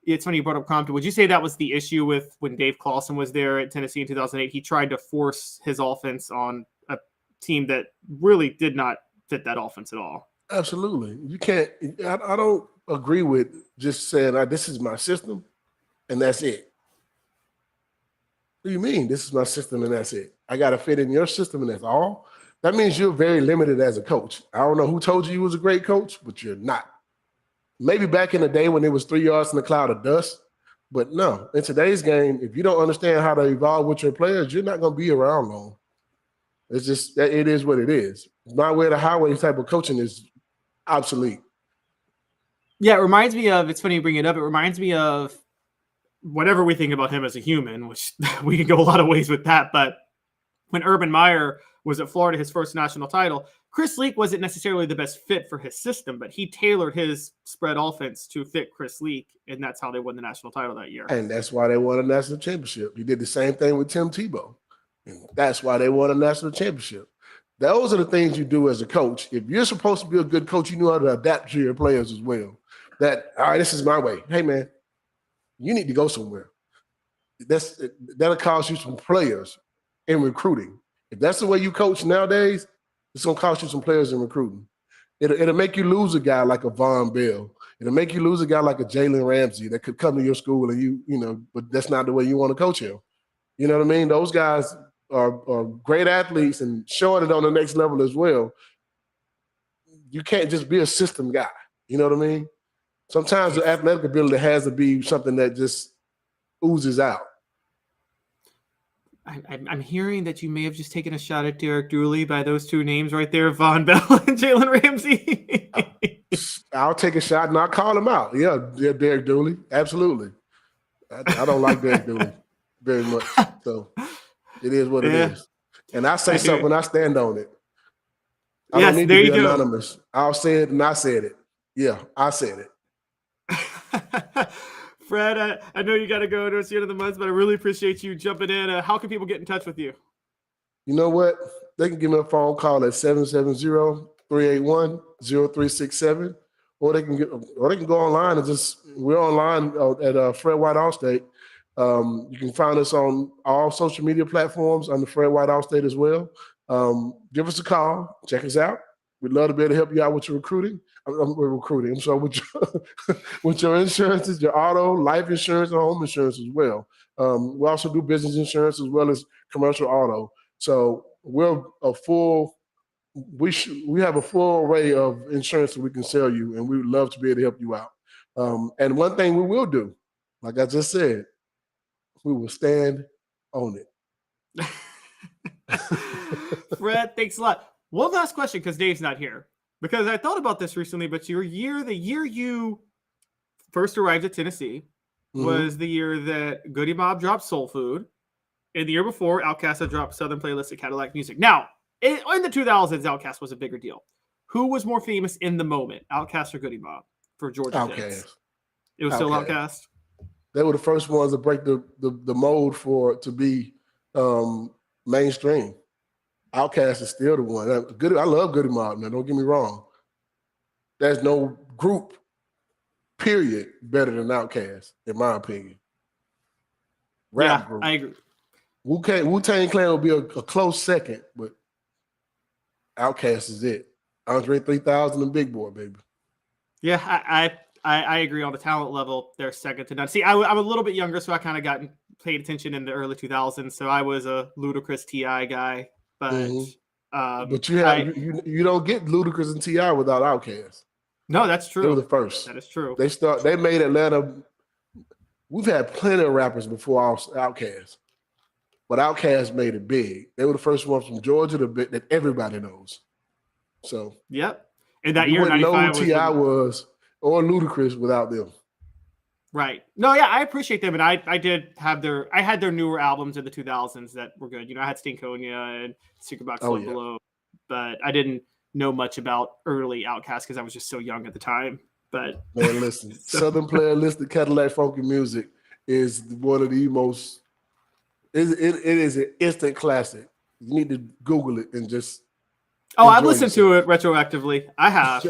it's funny you brought up Compton. Would you say that was the issue with when Dave Clawson was there at Tennessee in 2008? He tried to force his offense on a team that really did not fit that offense at all. Absolutely. You can't – I don't agree with just saying, this is my system and that's it. What do you mean this is my system and that's it? I got to fit in your system and that's all? That means you're very limited as a coach. I don't know who told you was a great coach, but you're not. Maybe back in the day when it was 3 yards in a cloud of dust, but no. In today's game, if you don't understand how to evolve with your players, you're not going to be around long. It's just – it is what it is. My way to highway type of coaching is obsolete. Yeah, it reminds me of – it's funny you bring it up. It reminds me of whatever we think about him as a human, which we can go a lot of ways with that, but when Urban Meyer was at Florida, his first national title, Chris Leak wasn't necessarily the best fit for his system, but he tailored his spread offense to fit Chris Leak, and that's how they won the national title that year. And that's why they won a national championship. He did the same thing with Tim Tebow, and that's why they won a national championship. Those are the things you do as a coach. If you're supposed to be a good coach, you know how to adapt to your players as well. That, all right, this is my way. Hey, man, you need to go somewhere. That'll cost you some players in recruiting. If that's the way you coach nowadays, it's going to cost you some players in recruiting. It'll make you lose a guy like a Von Bell. It'll make you lose a guy like a Jalen Ramsey that could come to your school and but that's not the way you want to coach him. You know what I mean? Those guys are great athletes and showing it on the next level as well. You can't just be a system guy. You know what I mean? Sometimes the athletic ability has to be something that just oozes out. I'm hearing that you may have just taken a shot at Derek Dooley by those two names right there, Von Bell and Jalen Ramsey. I'll take a shot and I'll call him out. Yeah, Derek Dooley. Absolutely. I don't like Derek Dooley very much. So it is what it is. And I say something, I stand on it. I don't need to be anonymous. I'll say it and I said it. Yeah, I said it. Fred, I know you got to go towards the end of the month, but I really appreciate you jumping in. How can people get in touch with you? You know what? They can give me a phone call at 770-381-0367, or they can go online and we're online at Fred White Allstate. You can find us on all social media platforms under Fred White Allstate as well. Give us a call. Check us out. We'd love to be able to help you out with your recruiting. I'm sorry, with your insurances, your auto, life insurance, and home insurance as well. We also do business insurance as well as commercial auto. So we have a full array of insurance that we can sell you, and we would love to be able to help you out. And one thing we will do, like I just said, we will stand on it. Fred, thanks a lot. One last question, because Dave's not here. Because I thought about this recently, but the year you first arrived at Tennessee was the year that Goody Mob dropped Soul Food. And the year before, Outkast had dropped Southern Playlist at Cadillac Music. Now, in the 2000s, Outkast was a bigger deal. Who was more famous in the moment, Outkast or Goody Mob for Georgia Outkast. Kids? It was still Outkast? They were the first ones to break the mold for it to be mainstream. Outkast is still the one. I love Goody Mob, man. Don't get me wrong. There's no group, period, better than Outkast, in my opinion. Rap group. I agree. Wu-Tang Clan will be a close second, but Outkast is it. Andre 3000 and Big Boy, baby. Yeah, I agree on the talent level. They're second to none. See, I'm a little bit younger, so I kind of paid attention in the early 2000s. So I was a Ludacris T.I. guy. But you don't get Ludacris and T.I. without Outkast. No, that's true. They were the first. That is true. They made Atlanta. We've had plenty of rappers before Outkast, but Outkast made it big. They were the first ones from Georgia that everybody knows. So yep. And that year, wouldn't know 95 who T.I. was or Ludacris without them. Right. No, yeah, I appreciate them, and I had their newer albums in the 2000s that were good. You know, I had Stinkonia and Secret Box Love Below, but I didn't know much about early Outkast because I was just so young at the time. But man, listen, Southern Playlist of Cadillac Funky Music is one of the most. It is an instant classic. You need to Google it and just. Oh, I've listened to it retroactively. I have.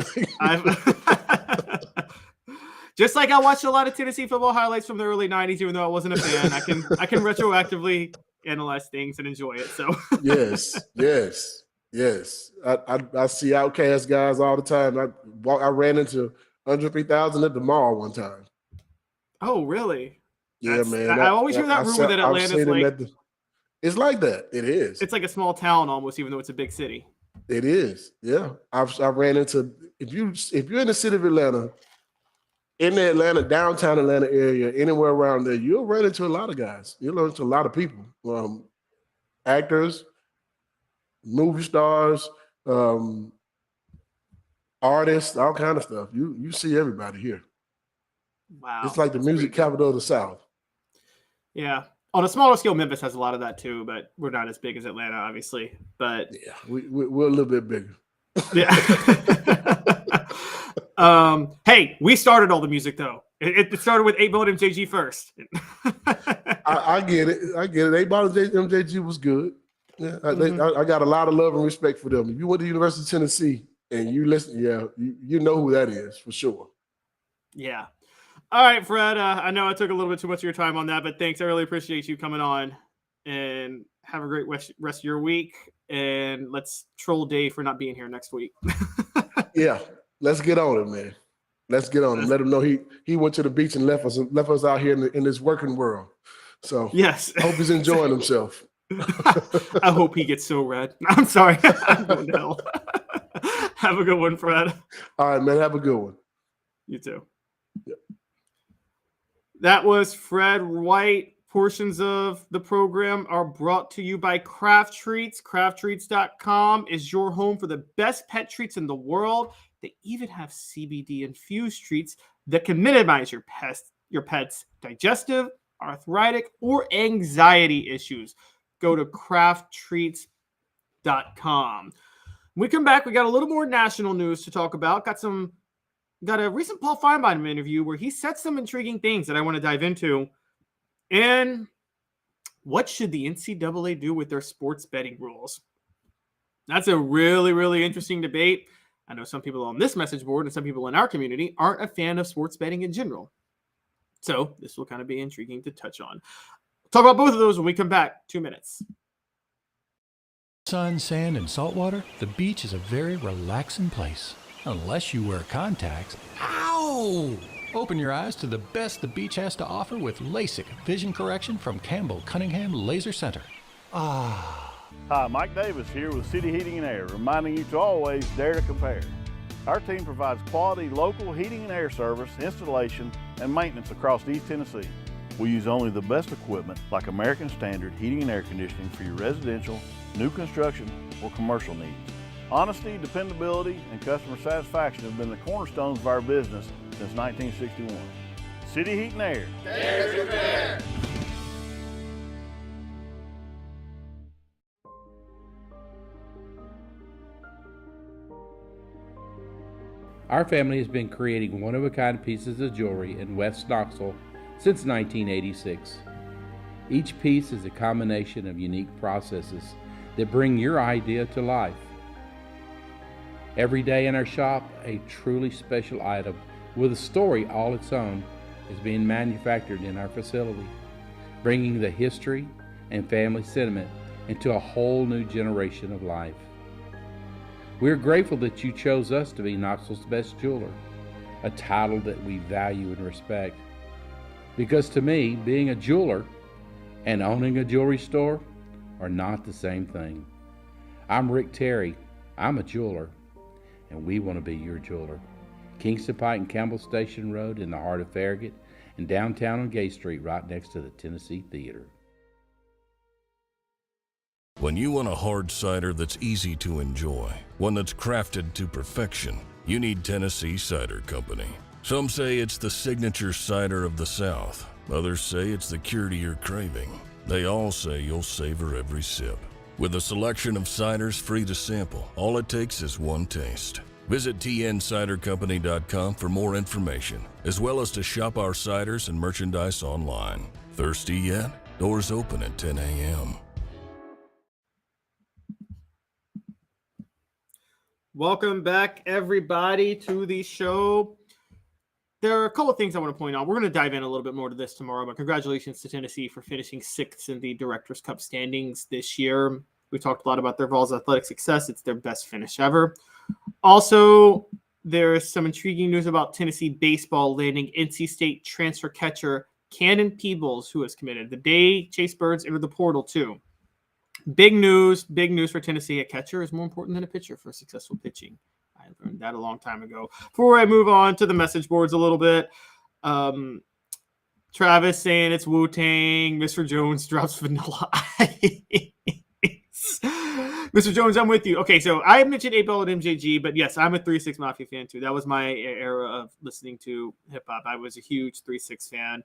Just like I watched a lot of Tennessee football highlights from the early 90s, even though I wasn't a fan. I can retroactively analyze things and enjoy it. So yes. I see Outkast guys all the time. I ran into Andre 3000 at the mall one time. Oh, really? Yeah, man. I always hear that rumor that Atlanta's like it's like that. It is. It's like a small town almost, even though it's a big city. It is. Yeah. I ran into if you're in the city of Atlanta. In the downtown Atlanta area, anywhere around there, you'll run into a lot of guys. You'll run into a lot of people, actors, movie stars, artists, all kind of stuff. You see everybody here. Wow. It's like the music capital of the South. Yeah. On a smaller scale, Memphis has a lot of that too, but we're not as big as Atlanta, obviously. But yeah, we're a little bit bigger. Yeah. Hey, we started all the music though. It started with 8-Ball and MJG first. I get it. 8-Ball and MJG was good. Yeah, I got a lot of love and respect for them. If you went to University of Tennessee and you listen, you know who that is for sure. Yeah. All right, Fred. I know I took a little bit too much of your time on that, but thanks. I really appreciate you coming on, and have a great rest of your week. And let's troll Dave for not being here next week. Yeah. Let's get on it, man. Let's get on him. Let him know he went to the beach and left us out here in this working world. So yes, I hope he's enjoying himself. I hope he gets so red. I'm sorry. I'm going to hell. Have a good one, Fred. All right, man. Have a good one. You too. Yep. That was Fred White. Portions of the program are brought to you by Craft Treats. CraftTreats.com is your home for the best pet treats in the world. They even have CBD-infused treats that can minimize your pet's digestive, arthritic, or anxiety issues. Go to crafttreats.com. When we come back, we got a little more national news to talk about. Got a recent Paul Finebaum interview where he said some intriguing things that I want to dive into. And what should the NCAA do with their sports betting rules? That's a really, really interesting debate. I know some people on this message board and some people in our community aren't a fan of sports betting in general. So this will kind of be intriguing to touch on. Talk about both of those when we come back. 2 minutes. Sun, sand, and salt water, the beach is a very relaxing place. Unless you wear contacts. Ow! Open your eyes to the best the beach has to offer with LASIK vision correction from Campbell Cunningham Laser Center. Ah. Hi, Mike Davis here with City Heating and Air, reminding you to always dare to compare. Our team provides quality local heating and air service, installation, and maintenance across East Tennessee. We use only the best equipment like American Standard heating and air conditioning for your residential, new construction, or commercial needs. Honesty, dependability, and customer satisfaction have been the cornerstones of our business since 1961. City Heat and Air. Dare to compare. Our family has been creating one-of-a-kind pieces of jewelry in West Knoxville since 1986. Each piece is a combination of unique processes that bring your idea to life. Every day in our shop, a truly special item with a story all its own is being manufactured in our facility, bringing the history and family sentiment into a whole new generation of life. We're grateful that you chose us to be Knoxville's best jeweler, a title that we value and respect. Because to me, being a jeweler and owning a jewelry store are not the same thing. I'm Rick Terry, I'm a jeweler, and we want to be your jeweler. Kingston Pike and Campbell Station Road in the heart of Farragut, and downtown on Gay Street right next to the Tennessee Theater. When you want a hard cider that's easy to enjoy, one that's crafted to perfection, you need Tennessee Cider Company. Some say it's the signature cider of the South. Others say it's the cure to your craving. They all say you'll savor every sip. With a selection of ciders free to sample, all it takes is one taste. Visit tncidercompany.com for more information, as well as to shop our ciders and merchandise online. Thirsty yet? Doors open at 10 a.m. Welcome back, everybody, to the show. There are a couple of things I want to point out. We're going to dive in a little bit more to this tomorrow, but congratulations to Tennessee for finishing 6th in the Directors' Cup standings this year. We talked a lot about their Vols athletic success. It's their best finish ever. Also, there is some intriguing news about Tennessee baseball landing NC State transfer catcher Cannon Peebles, who has committed the day Chase Birds entered the portal, too. Big news for Tennessee. A catcher is more important than a pitcher for successful pitching. I learned that a long time ago. Before I move on to the message boards a little bit, Travis saying it's Wu-Tang. Mr. Jones drops Vanilla Ice. Mr. Jones, I'm with you. Okay, so I mentioned 8-Ball at MJG, but yes, I'm a 3-6 Mafia fan too. That was my era of listening to hip-hop. I was a huge 3-6 fan.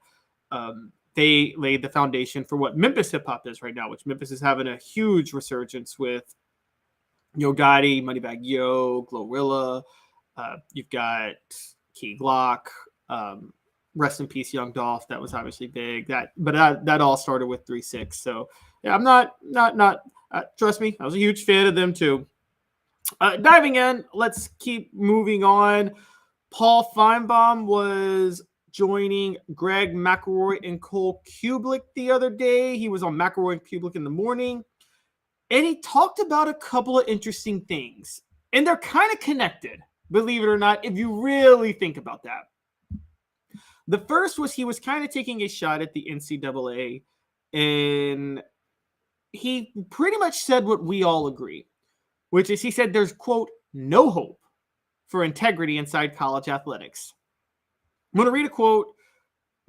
They laid the foundation for what Memphis hip-hop is right now, which Memphis is having a huge resurgence with Yo Gotti, Moneybagg Yo, Glorilla. You've got Key Glock. Rest in peace, Young Dolph. That was obviously big. That all started with 3-6. So yeah, I'm not. Trust me, I was a huge fan of them too. Diving in, let's keep moving on. Paul Finebaum was joining Greg McElroy and Cole Kublik the other day. He was on McElroy and Kublik in the morning, and he talked about a couple of interesting things, and they're kind of connected, believe it or not, if you really think about that. The first was he was kind of taking a shot at the NCAA, and he pretty much said what we all agree, which is he said there's, quote, no hope for integrity inside college athletics. I'm going to read a quote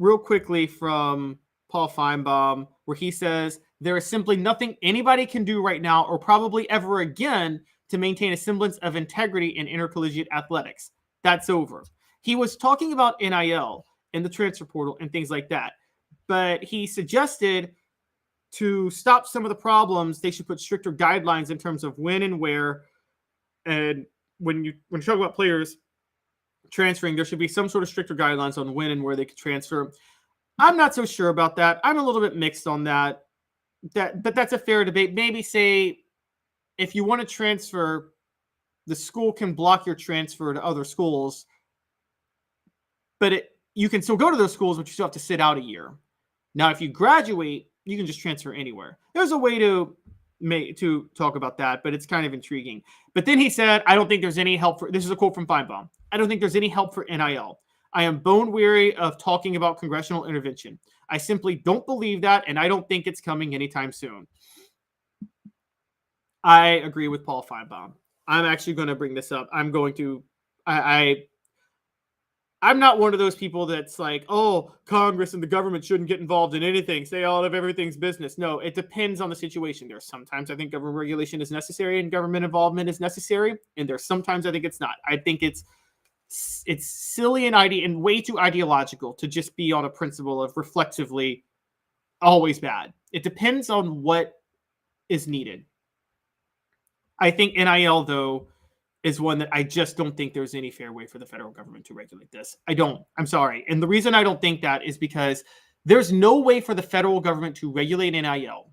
real quickly from Paul Finebaum, where he says, there is simply nothing anybody can do right now or probably ever again to maintain a semblance of integrity in intercollegiate athletics. That's over. He was talking about NIL and the transfer portal and things like that. But he suggested to stop some of the problems, they should put stricter guidelines in terms of when and where. And when you talk about players transferring, there should be some sort of stricter guidelines on when and where they could transfer. I'm not so sure about that. I'm a little bit mixed on that. But that's a fair debate. Maybe say if you want to transfer, the school can block your transfer to other schools, but you can still go to those schools, but you still have to sit out a year. Now, if you graduate, you can just transfer anywhere. There's a way to talk about that, but it's kind of intriguing. But then he said, I don't think there's any help for, this is a quote from Finebaum, I don't think there's any help for NIL. I am bone weary of talking about congressional intervention. I simply don't believe that, and I don't think it's coming anytime soon. I agree with Paul Finebaum. I'm actually going to bring this up. I'm not one of those people that's like, oh, Congress and the government shouldn't get involved in anything. Stay out of everything's business. No, it depends on the situation. There's sometimes I think government regulation is necessary and government involvement is necessary. And there's sometimes I think it's not. I think it's silly and way too ideological to just be on a principle of reflexively always bad. It depends on what is needed. I think NIL, though, is one that I just don't think there's any fair way for the federal government to regulate this. I don't. I'm sorry. And the reason I don't think that is because there's no way for the federal government to regulate NIL.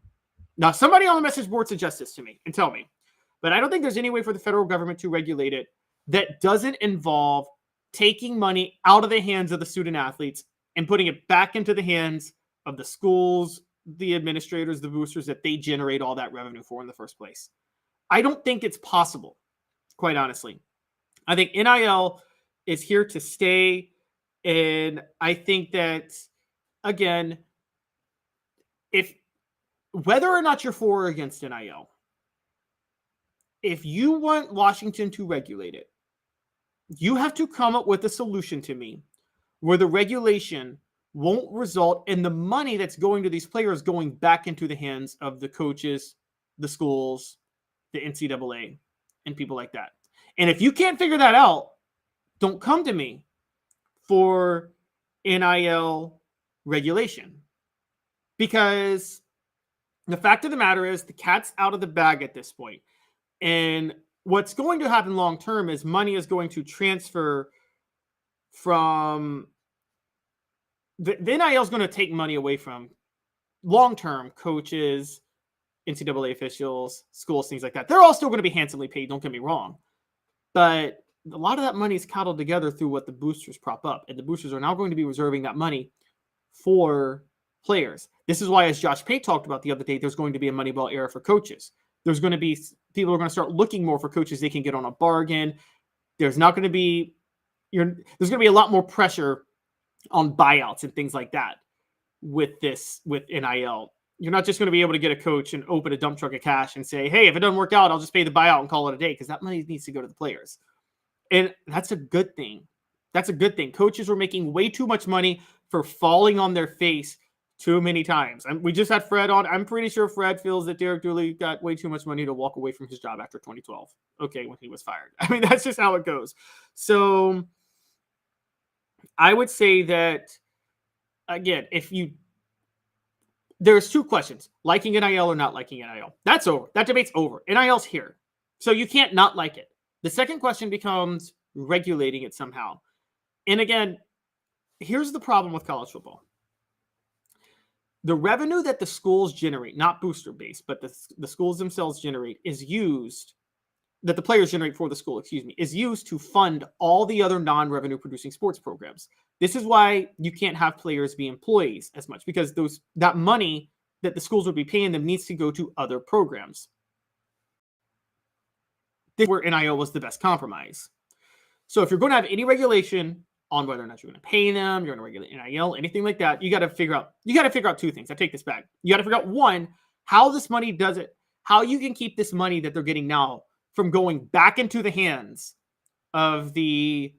Now, somebody on the message board suggest this to me and tell me. But I don't think there's any way for the federal government to regulate it that doesn't involve taking money out of the hands of the student athletes and putting it back into the hands of the schools, the administrators, the boosters that they generate all that revenue for in the first place. I don't think it's possible, quite honestly. I think NIL is here to stay. And I think that, again, whether or not you're for or against NIL, if you want Washington to regulate it, you have to come up with a solution to me where the regulation won't result in the money that's going to these players going back into the hands of the coaches, the schools, the NCAA, and people like that. And if you can't figure that out, don't come to me for NIL regulation. Because the fact of the matter is the cat's out of the bag at this point. And what's going to happen long term is money is going to transfer from the NIL is going to take money away from long term coaches, NCAA officials, schools, things like that. They're all still going to be handsomely paid, don't get me wrong. But a lot of that money is coddled together through what the boosters prop up. And the boosters are now going to be reserving that money for players. This is why, as Josh Pate talked about the other day, there's going to be a Moneyball era for coaches. There's going to be people are going to start looking more for coaches they can get on a bargain. There's not going to be there's going to be a lot more pressure on buyouts and things like that with NIL. You're not just going to be able to get a coach and open a dump truck of cash and say, hey, if it doesn't work out, I'll just pay the buyout and call it a day, because that money needs to go to the players. And that's a good thing. That's a good thing. Coaches were making way too much money for falling on their face too many times. We just had Fred on. I'm pretty sure Fred feels that Derek Dooley got way too much money to walk away from his job after 2012. Okay, when he was fired. I mean, that's just how it goes. So I would say that, again, there's two questions: liking NIL or not liking NIL. That's over. That debate's over. NIL's here. So you can't not like it. The second question becomes regulating it somehow. And again, here's the problem with college football. The revenue that the schools generate, not booster based, but the schools themselves generate, that the players generate for the school, is used to fund all the other non-revenue producing sports programs. This is why you can't have players be employees as much, because that money that the schools would be paying them needs to go to other programs. This is where NIL was the best compromise. So if you're going to have any regulation on whether or not you're going to pay them, you're going to regulate NIL, anything like that, you got to figure out two things. I take this back. You got to figure out, one, how this money does it, how you can keep this money that they're getting now from going back into the hands of the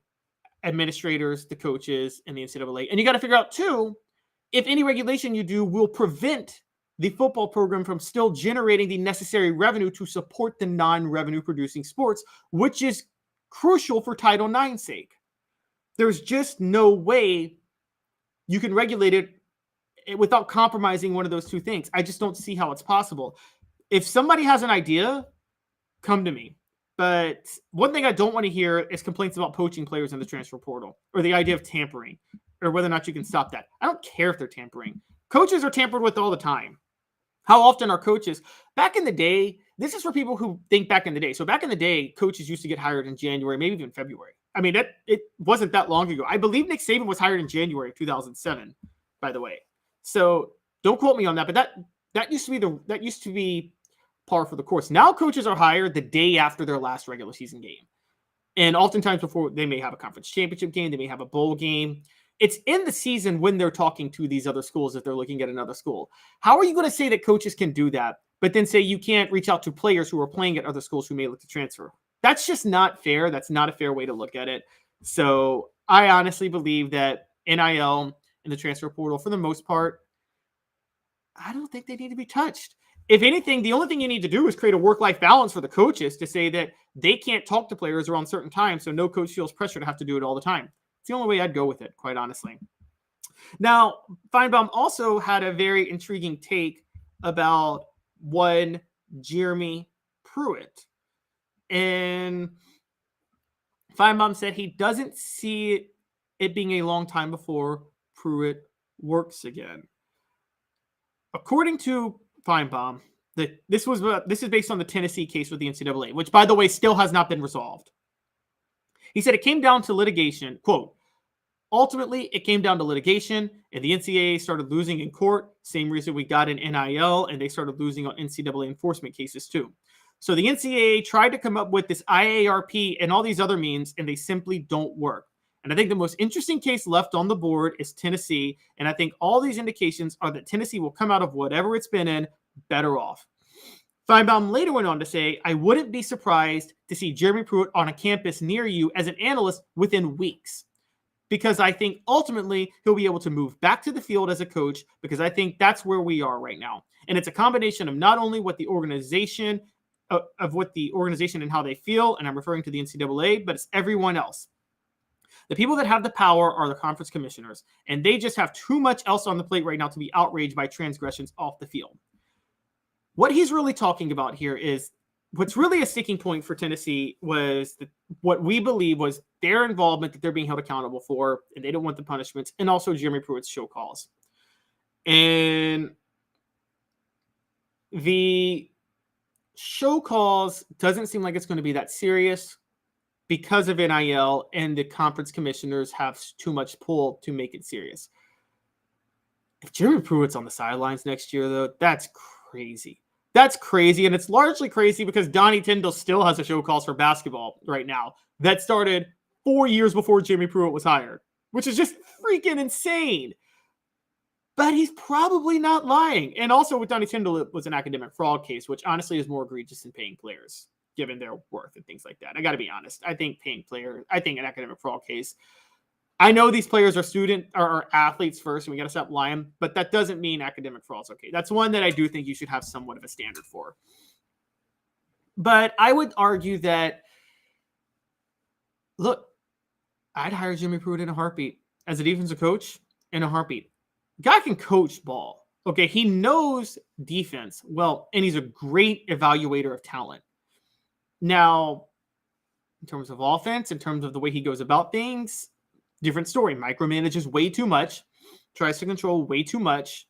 administrators, the coaches, and the NCAA. And you got to figure out, two, if any regulation you do will prevent the football program from still generating the necessary revenue to support the non-revenue producing sports, which is crucial for Title IX's sake. There's just no way you can regulate it without compromising one of those two things. I just don't see how it's possible. If somebody has an idea, come to me. But one thing I don't want to hear is complaints about poaching players in the transfer portal or the idea of tampering or whether or not you can stop that. I don't care if they're tampering. Coaches are tampered with all the time. How often are coaches? Back in the day, this is for people who think back in the day. So back in the day, coaches used to get hired in January, maybe even February. I mean, it wasn't that long ago. I believe Nick Saban was hired in January of 2007, by the way. So don't quote me on that, but that used to be par for the course. Now coaches are hired the day after their last regular season game. And oftentimes before they may have a conference championship game, they may have a bowl game. It's in the season when they're talking to these other schools if they're looking at another school. How are you going to say that coaches can do that, but then say you can't reach out to players who are playing at other schools who may look to transfer? That's just not fair. That's not a fair way to look at it. So I honestly believe that NIL and the transfer portal, for the most part, I don't think they need to be touched. If anything, the only thing you need to do is create a work-life balance for the coaches to say that they can't talk to players around certain times, so no coach feels pressure to have to do it all the time. It's the only way I'd go with it, quite honestly. Now, Finebaum also had a very intriguing take about one Jeremy Pruitt. And Finebaum said he doesn't see it being a long time before Pruitt works again. According to Finebaum, this is based on the Tennessee case with the NCAA, which, by the way, still has not been resolved. He said it came down to litigation. Quote, ultimately, it came down to litigation, and the NCAA started losing in court. Same reason we got in NIL, and they started losing on NCAA enforcement cases too. So the NCAA tried to come up with this IARP and all these other means, and they simply don't work. And I think the most interesting case left on the board is Tennessee. And I think all these indications are that Tennessee will come out of whatever it's been in better off. Finebaum later went on to say, I wouldn't be surprised to see Jeremy Pruitt on a campus near you as an analyst within weeks. Because I think ultimately he'll be able to move back to the field as a coach, because I think that's where we are right now. And it's a combination of not only what the organization, of what the organization and how they feel, and I'm referring to the NCAA, but it's everyone else. The people that have the power are the conference commissioners, and they just have too much else on the plate right now to be outraged by transgressions off the field. What he's really talking about here is what's really a sticking point for Tennessee was what we believe was their involvement that they're being held accountable for, and they don't want the punishments, and also Jeremy Pruitt's show calls. And the show calls doesn't seem like it's going to be that serious because of NIL, and the conference commissioners have too much pull to make it serious. If Jeremy Pruitt's on the sidelines next year, though, that's crazy. That's crazy, and it's largely crazy because Donnie Tyndall still has a show calls for basketball right now that started 4 years before Jeremy Pruitt was hired, which is just freaking insane. But he's probably not lying. And also with Donnie Tyndall, it was an academic fraud case, which honestly is more egregious than paying players, given their worth and things like that. I got to be honest. I think an academic fraud case. I know these players are athletes first, and we got to stop lying, but that doesn't mean academic fraud is okay. That's one that I do think you should have somewhat of a standard for. But I would argue that, look, I'd hire Jeremy Pruitt in a heartbeat as a defensive coach in a heartbeat. Guy can coach ball. Okay, he knows defense well, and he's a great evaluator of talent. Now, in terms of offense, in terms of the way he goes about things, different story. Micromanages way too much, tries to control way too much,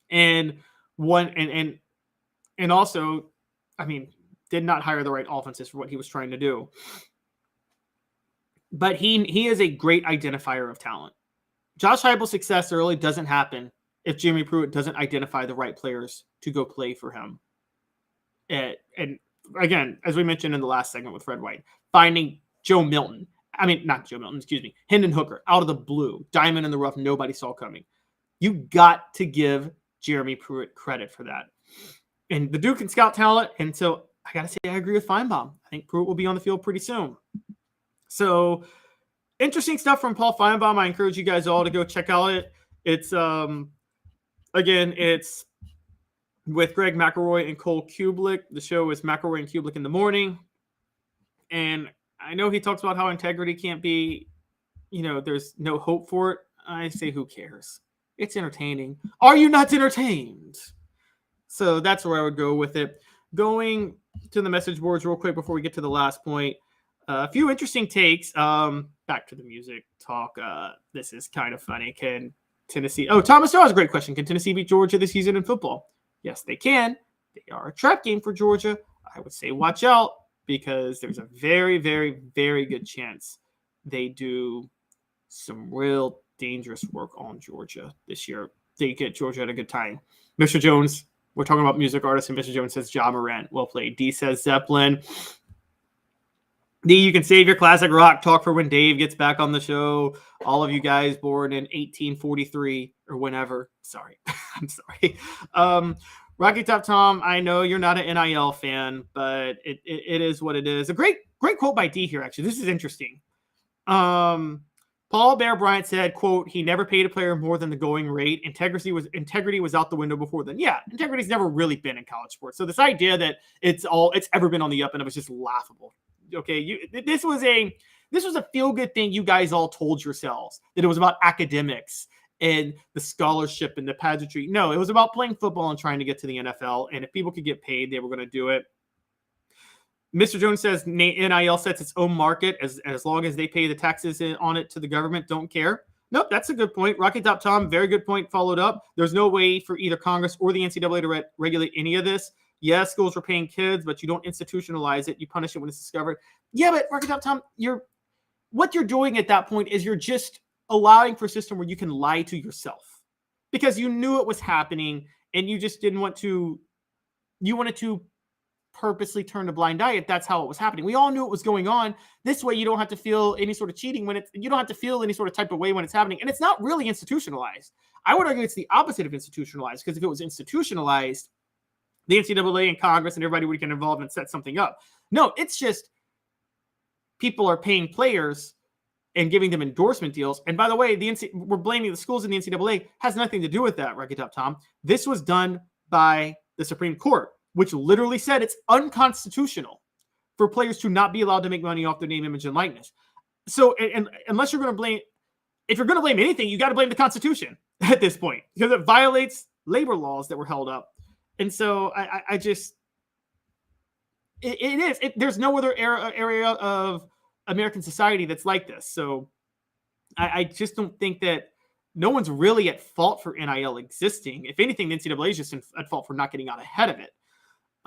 and also, I mean, did not hire the right offenses for what he was trying to do. But he is a great identifier of talent. Josh Heupel's success early doesn't happen if Jeremy Pruitt doesn't identify the right players to go play for him. And again, as we mentioned in the last segment with Fred White, finding Hendon Hooker out of the blue, diamond in the rough, nobody saw coming. You got to give Jeremy Pruitt credit for that. And the Duke can scout talent, and so I got to say I agree with Finebaum. I think Pruitt will be on the field pretty soon. So interesting stuff from Paul Finebaum. I encourage you guys all to go check out it. It's with Greg McElroy and Cole Kubelik. The show is McElroy and Kubelik in the morning. And I know he talks about how integrity can't be, there's no hope for it. I say, who cares? It's entertaining. Are you not entertained? So that's where I would go with it. Going to the message boards real quick before we get to the last point. A few interesting takes. Back to the music talk. This is kind of funny. Can Tennessee... Oh, Thomas Shaw has a great question. Can Tennessee beat Georgia this season in football? Yes, they can. They are a trap game for Georgia. I would say watch out because there's a very, very, very good chance they do some real dangerous work on Georgia this year. They get Georgia at a good time. Mr. Jones, we're talking about music artists, and Mr. Jones says Ja Morant. Well played. D says Zeppelin. D, you can save your classic rock talk for when Dave gets back on the show. All of you guys born in 1843 or whenever. Sorry. I'm sorry. Rocky Top Tom, I know you're not an NIL fan, but it is what it is. A great quote by D here, actually. This is interesting. Paul Bear Bryant said, quote, he never paid a player more than the going rate. Integrity was out the window before then. Yeah, integrity's never really been in college sports. So this idea that it's ever been on the up and up is just laughable. Okay, this was a feel-good thing you guys all told yourselves, that it was about academics and the scholarship and the pageantry. No, it was about playing football and trying to get to the NFL. And if people could get paid, they were going to do it. Mr. Jones says NIL sets its own market as long as they pay the taxes on it to the government, don't care. Nope, that's a good point. Rocky Top Tom, very good point, followed up. There's no way for either Congress or the NCAA to regulate any of this. Yes, schools are paying kids, but you don't institutionalize it. You punish it when it's discovered. Yeah, but Rocky Top Tom, what you're doing at that point is you're just allowing for a system where you can lie to yourself because you knew it was happening and you just didn't want to. You wanted to purposely turn a blind eye if that's how it was happening. We all knew it was going on. This way, you don't have to feel any sort of cheating you don't have to feel any sort of type of way when it's happening. And it's not really institutionalized. I would argue it's the opposite of institutionalized, because if it was institutionalized, the NCAA and Congress and everybody would get involved and set something up. No, it's just people are paying players and giving them endorsement deals. And by the way, we're blaming the schools in the NCAA. Has nothing to do with that, Rocky Top Tom. This was done by the Supreme Court, which literally said it's unconstitutional for players to not be allowed to make money off their name, image, and likeness. So, and unless you're going to blame, if you're going to blame anything, you got to blame the Constitution at this point, because it violates labor laws that were held up. And so I just, there's no other area of American society that's like this. So I just don't think that no one's really at fault for NIL existing. If anything, the NCAA is just at fault for not getting out ahead of it.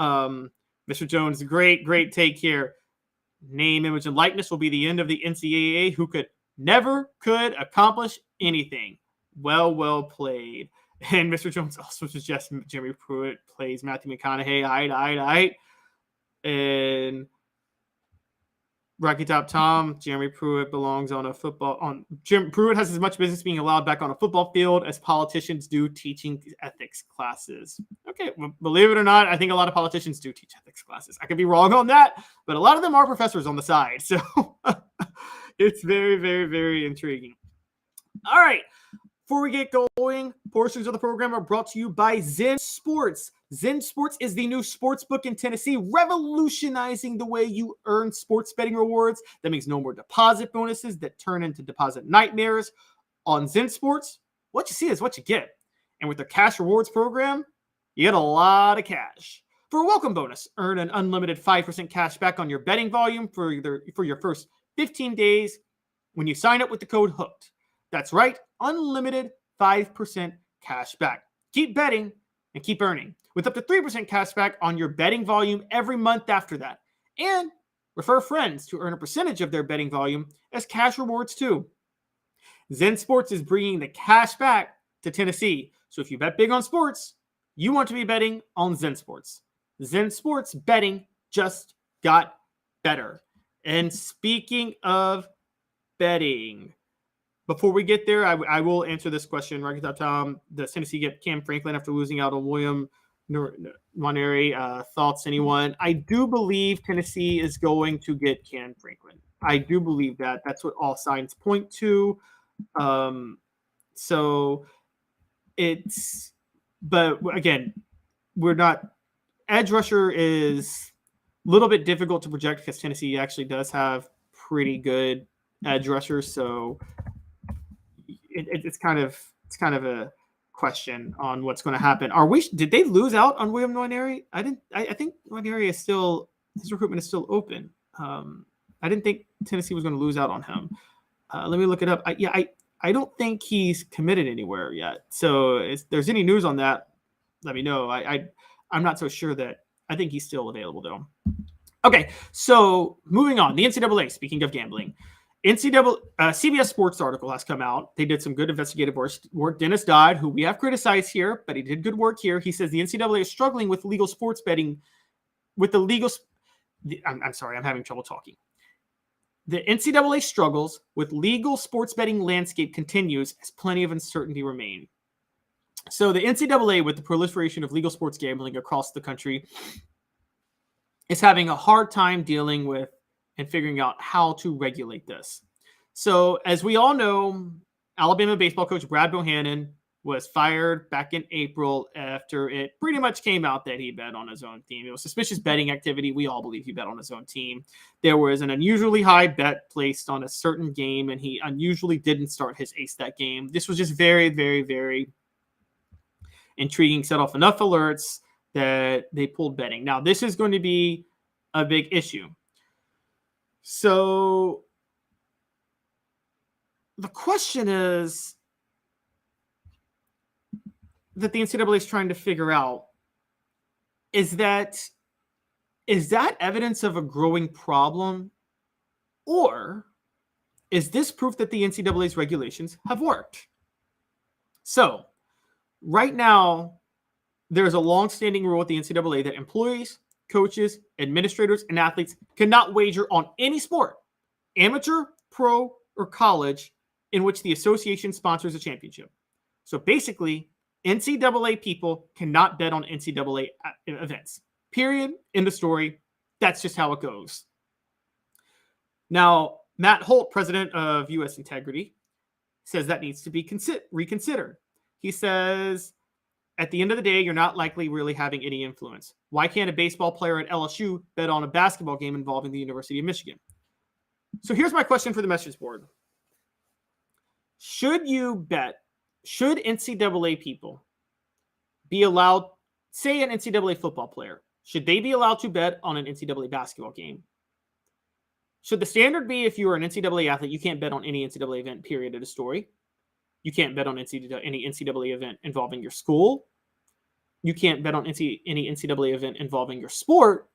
Mr. Jones, great take here. Name, image, and likeness will be the end of the NCAA, who never could accomplish anything. Well played. And Mr. Jones also suggests Jeremy Pruitt plays Matthew McConaughey. Aight. And Rocky Top Tom, Jeremy Pruitt belongs on a football. Jim Pruitt has as much business being allowed back on a football field as politicians do teaching ethics classes. Okay, well, believe it or not, I think a lot of politicians do teach ethics classes. I could be wrong on that, but a lot of them are professors on the side. So it's very, very, very intriguing. All right. Before we get going, portions of the program are brought to you by Zen Sports. Zen Sports is the new sports book in Tennessee, revolutionizing the way you earn sports betting rewards. That means no more deposit bonuses that turn into deposit nightmares. On Zen Sports, what you see is what you get. And with their cash rewards program, you get a lot of cash. For a welcome bonus, earn an unlimited 5% cash back on your betting volume for your first 15 days when you sign up with the code HOOKED. That's right, unlimited 5% cash back. Keep betting and keep earning with up to 3% cash back on your betting volume every month after that. And refer friends to earn a percentage of their betting volume as cash rewards too. Zen Sports is bringing the cash back to Tennessee. So if you bet big on sports, you want to be betting on Zen Sports. Zen Sports betting just got better. And speaking of betting, before we get there, I will answer this question. Rocky Top Tom, does Tennessee get Cam Franklin after losing out on William Nwaneri? Thoughts, anyone? I do believe Tennessee is going to get Cam Franklin. I do believe that. That's what all signs point to. So it's, but again, edge rusher is a little bit difficult to project because Tennessee actually does have pretty good edge rushers. So it's kind of a question on what's going to happen. Did they lose out on William Nwaneri? I think Nwaneri is still, his recruitment is still open. I didn't think Tennessee was going to lose out on him. Let me look it up. I don't think he's committed anywhere yet. So if there's any news on that, let me know. I'm not so sure that I think he's still available though. Okay, so moving on. The NCAA, speaking of gambling, CBS Sports article has come out. They did some good investigative work. Dennis Dodd, who we have criticized here, but he did good work here. He says the NCAA is struggling with legal sports betting. I'm sorry, I'm having trouble talking. The NCAA struggles with legal sports betting landscape continues as plenty of uncertainty remain. So the NCAA, with the proliferation of legal sports gambling across the country, is having a hard time dealing with and figuring out how to regulate this. So as we all know, Alabama baseball coach Brad Bohannon was fired back in April after it pretty much came out that he bet on his own team. It was suspicious betting activity. We all believe he bet on his own team. There was an unusually high bet placed on a certain game, and he unusually didn't start his ace that game. This was just very, very, very intriguing, set off enough alerts that they pulled betting. Now, this is going to be a big issue. So the question is that the NCAA is trying to figure out, is that evidence of a growing problem, or is this proof that the NCAA's regulations have worked? So right now, there's a long-standing rule at the NCAA that employees, coaches, administrators, and athletes cannot wager on any sport, amateur, pro, or college, in which the association sponsors a championship. So basically, NCAA people cannot bet on NCAA events. Period. End of story. That's just how it goes. Now, Matt Holt, president of U.S. Integrity, says that needs to be reconsidered. He says, at the end of the day, you're not likely really having any influence. Why can't a baseball player at LSU bet on a basketball game involving the University of Michigan? So here's my question for the message board. Should NCAA people be allowed, say an NCAA football player, should they be allowed to bet on an NCAA basketball game? Should the standard be, if you are an NCAA athlete, you can't bet on any NCAA event, period, of the story? You can't bet on any NCAA event involving your school. You can't bet on any NCAA event involving your sport.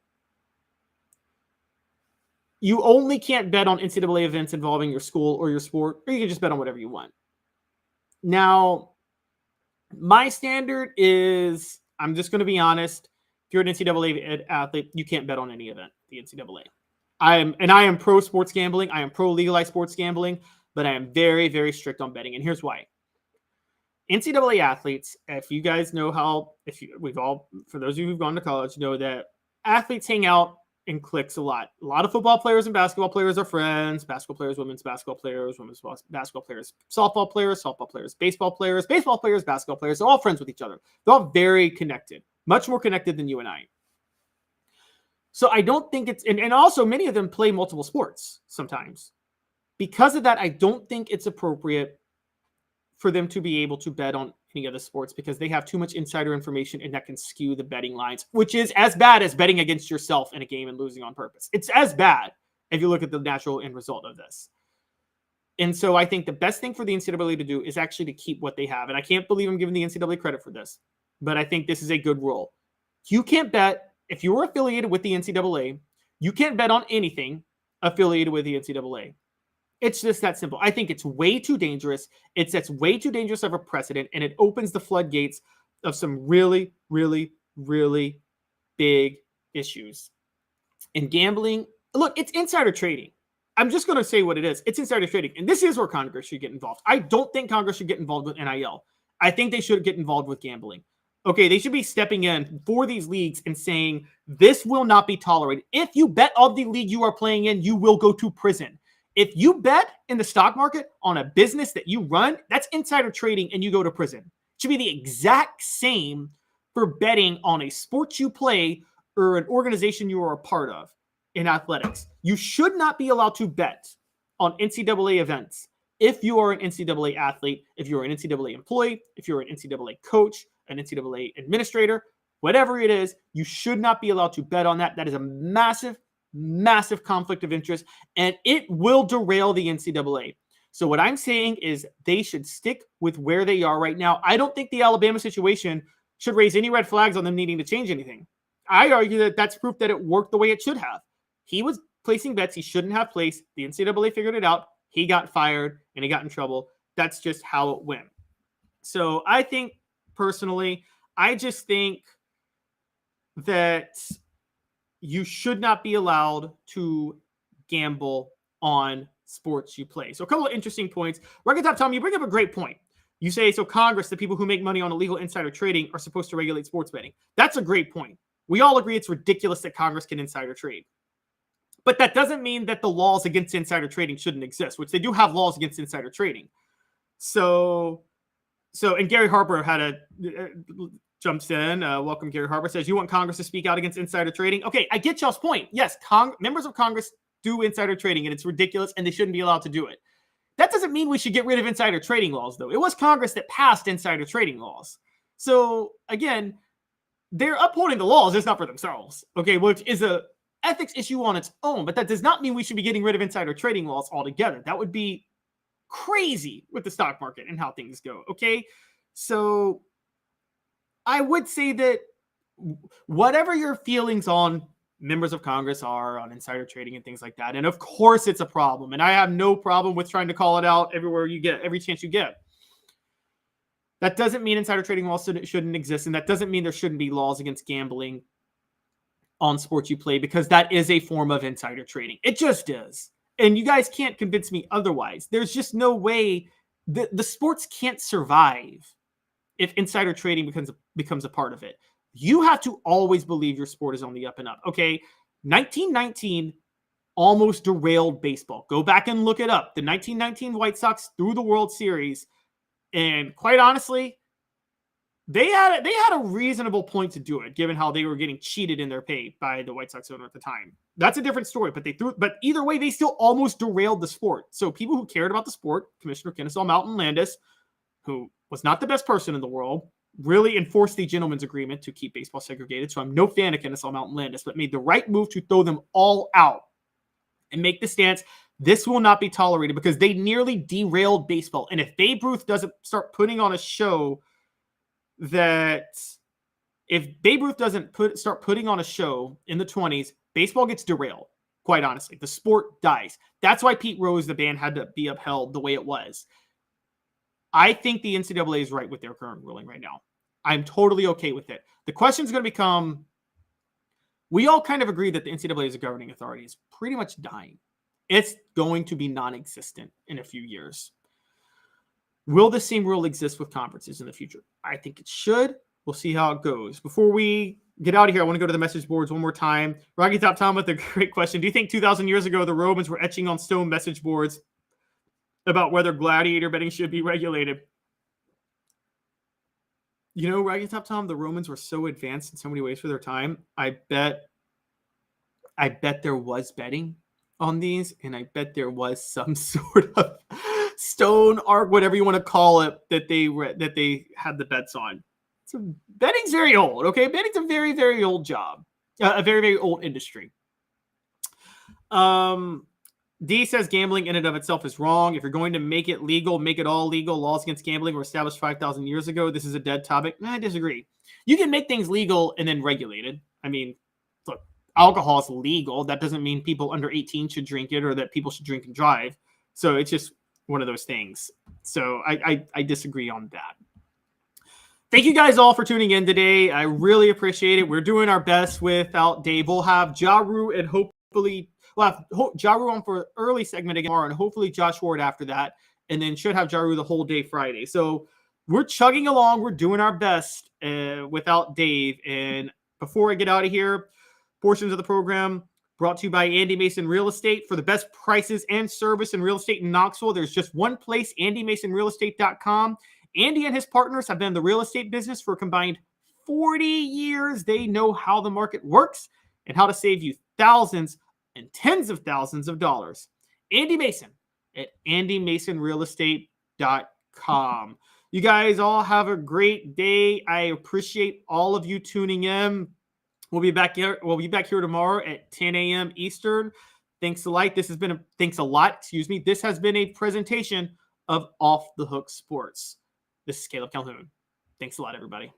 You only can't bet on NCAA events involving your school or your sport, or you can just bet on whatever you want. Now, my standard is, I'm just going to be honest, if you're an NCAA athlete, you can't bet on any event, the NCAA. I am pro sports gambling. I am pro legalized sports gambling, but I am very, very strict on betting. And here's why. NCAA athletes, if you guys know how, for those of you who've gone to college, know that athletes hang out in cliques a lot. A lot of football players and basketball players are friends. Basketball players, women's basketball players, basketball players, softball players, baseball players, basketball players. They're all friends with each other. They're all very connected, much more connected than you and I. So I don't think it's, and also many of them play multiple sports sometimes. Because of that, I don't think it's appropriate for them to be able to bet on any other sports because they have too much insider information and that can skew the betting lines, which is as bad as betting against yourself in a game and losing on purpose. It's as bad if you look at the natural end result of this. And so I think the best thing for the NCAA to do is actually to keep what they have. And I can't believe I'm giving the NCAA credit for this, but I think this is a good rule. You can't bet, if you are affiliated with the NCAA, you can't bet on anything affiliated with the NCAA. It's just that simple. I think it's way too dangerous. It sets way too dangerous of a precedent, and it opens the floodgates of some really, really, really big issues. In gambling, look, it's insider trading. I'm just going to say what it is. It's insider trading, and this is where Congress should get involved. I don't think Congress should get involved with NIL. I think they should get involved with gambling. Okay, they should be stepping in for these leagues and saying, this will not be tolerated. If you bet on the league you are playing in, you will go to prison. If you bet in the stock market on a business that you run, that's insider trading and you go to prison. It should be the exact same for betting on a sport you play or an organization you are a part of in athletics. You should not be allowed to bet on NCAA events if you are an NCAA athlete, if you're an NCAA employee, if you're an NCAA coach, an NCAA administrator, whatever it is, you should not be allowed to bet on that. That is a massive, massive conflict of interest, and it will derail the NCAA. So what I'm saying is they should stick with where they are right now. I don't think the Alabama situation should raise any red flags on them needing to change anything. I argue that that's proof that it worked the way it should have. He was placing bets he shouldn't have placed. The NCAA figured it out. He got fired and he got in trouble. That's just how it went. So I think personally, I just think that you should not be allowed to gamble on sports you play. So a couple of interesting points. Rocket Top Tom, you bring up a great point. You say, so Congress, the people who make money on illegal insider trading, are supposed to regulate sports betting. That's a great point. We all agree it's ridiculous that Congress can insider trade. But that doesn't mean that the laws against insider trading shouldn't exist, which they do have laws against insider trading. So and Gary Harper jumps in. Welcome, Gary Harper. Says, you want Congress to speak out against insider trading? Okay, I get y'all's point. Yes, members of Congress do insider trading, and it's ridiculous, and they shouldn't be allowed to do it. That doesn't mean we should get rid of insider trading laws, though. It was Congress that passed insider trading laws. So, again, they're upholding the laws, just not for themselves, okay, which is a ethics issue on its own, but that does not mean we should be getting rid of insider trading laws altogether. That would be crazy with the stock market and how things go, okay? So I would say that whatever your feelings on members of Congress are on insider trading and things like that, and of course it's a problem, and I have no problem with trying to call it out everywhere you get, every chance you get. That doesn't mean insider trading laws shouldn't exist, and that doesn't mean there shouldn't be laws against gambling on sports you play, because that is a form of insider trading. It just is. And you guys can't convince me otherwise. There's just no way the sports can't survive if insider trading becomes a part of it. You have to always believe your sport is on the up and up. Okay, 1919 almost derailed baseball. Go back and look it up. The 1919 White Sox threw the World Series, and quite honestly, they had a reasonable point to do it, given how they were getting cheated in their pay by the White Sox owner at the time. That's a different story, but either way, they still almost derailed the sport. So people who cared about the sport, Commissioner Kennesaw Mountain Landis, who was not the best person in the world, really enforced the gentleman's agreement to keep baseball segregated. So I'm no fan of Kennesaw Mountain Landis, but made the right move to throw them all out and make the stance. This will not be tolerated, because they nearly derailed baseball. And if Babe Ruth doesn't start putting on a show start putting on a show in the 20s, baseball gets derailed. Quite honestly, the sport dies. That's why Pete Rose, the ban, had to be upheld the way it was. I think the NCAA is right with their current ruling right now. I'm totally okay with it. The question is going to become, we all kind of agree that the NCAA as a governing authority is pretty much dying. It's going to be non-existent in a few years. Will the same rule exist with conferences in the future? I think it should. We'll see how it goes. Before we get out of here, I want to go to the message boards one more time. Rocky Top Tom with a great question. Do you think 2,000 years ago the Romans were etching on stone message boards about whether gladiator betting should be regulated? You know, Rocky Top Tom, the Romans were so advanced in so many ways for their time. I bet there was betting on these, and I bet there was some sort of stone arc, whatever you want to call it, that they had the bets on. So betting's very old, okay? Betting's a very, very old job, a very, very old industry. D says gambling in and of itself is wrong. If you're going to make it legal, make it all legal. Laws against gambling were established 5,000 years ago. This is a dead topic. I disagree. You can make things legal and then regulated. I mean, look, alcohol is legal. That doesn't mean people under 18 should drink it or that people should drink and drive. So it's just one of those things. So I disagree on that. Thank you guys all for tuning in today. I really appreciate it. We're doing our best without Dave. We'll have Jaru and hopefully we'll have Jaru on for an early segment again tomorrow, and hopefully Josh Ward after that, and then should have Jaru the whole day Friday. So we're chugging along. We're doing our best without Dave. And before I get out of here, portions of the program brought to you by Andy Mason Real Estate. For the best prices and service in real estate in Knoxville, there's just one place, andymasonrealestate.com. Andy and his partners have been in the real estate business for a combined 40 years. They know how the market works and how to save you thousands and tens of thousands of dollars. Andy Mason at andymasonrealestate.com. You guys all have a great day. I appreciate all of you tuning in. We'll be back here tomorrow at 10 a.m. Eastern. Thanks a lot. This has been This has been a presentation of Off the Hook Sports. This is Caleb Calhoun. Thanks a lot, everybody.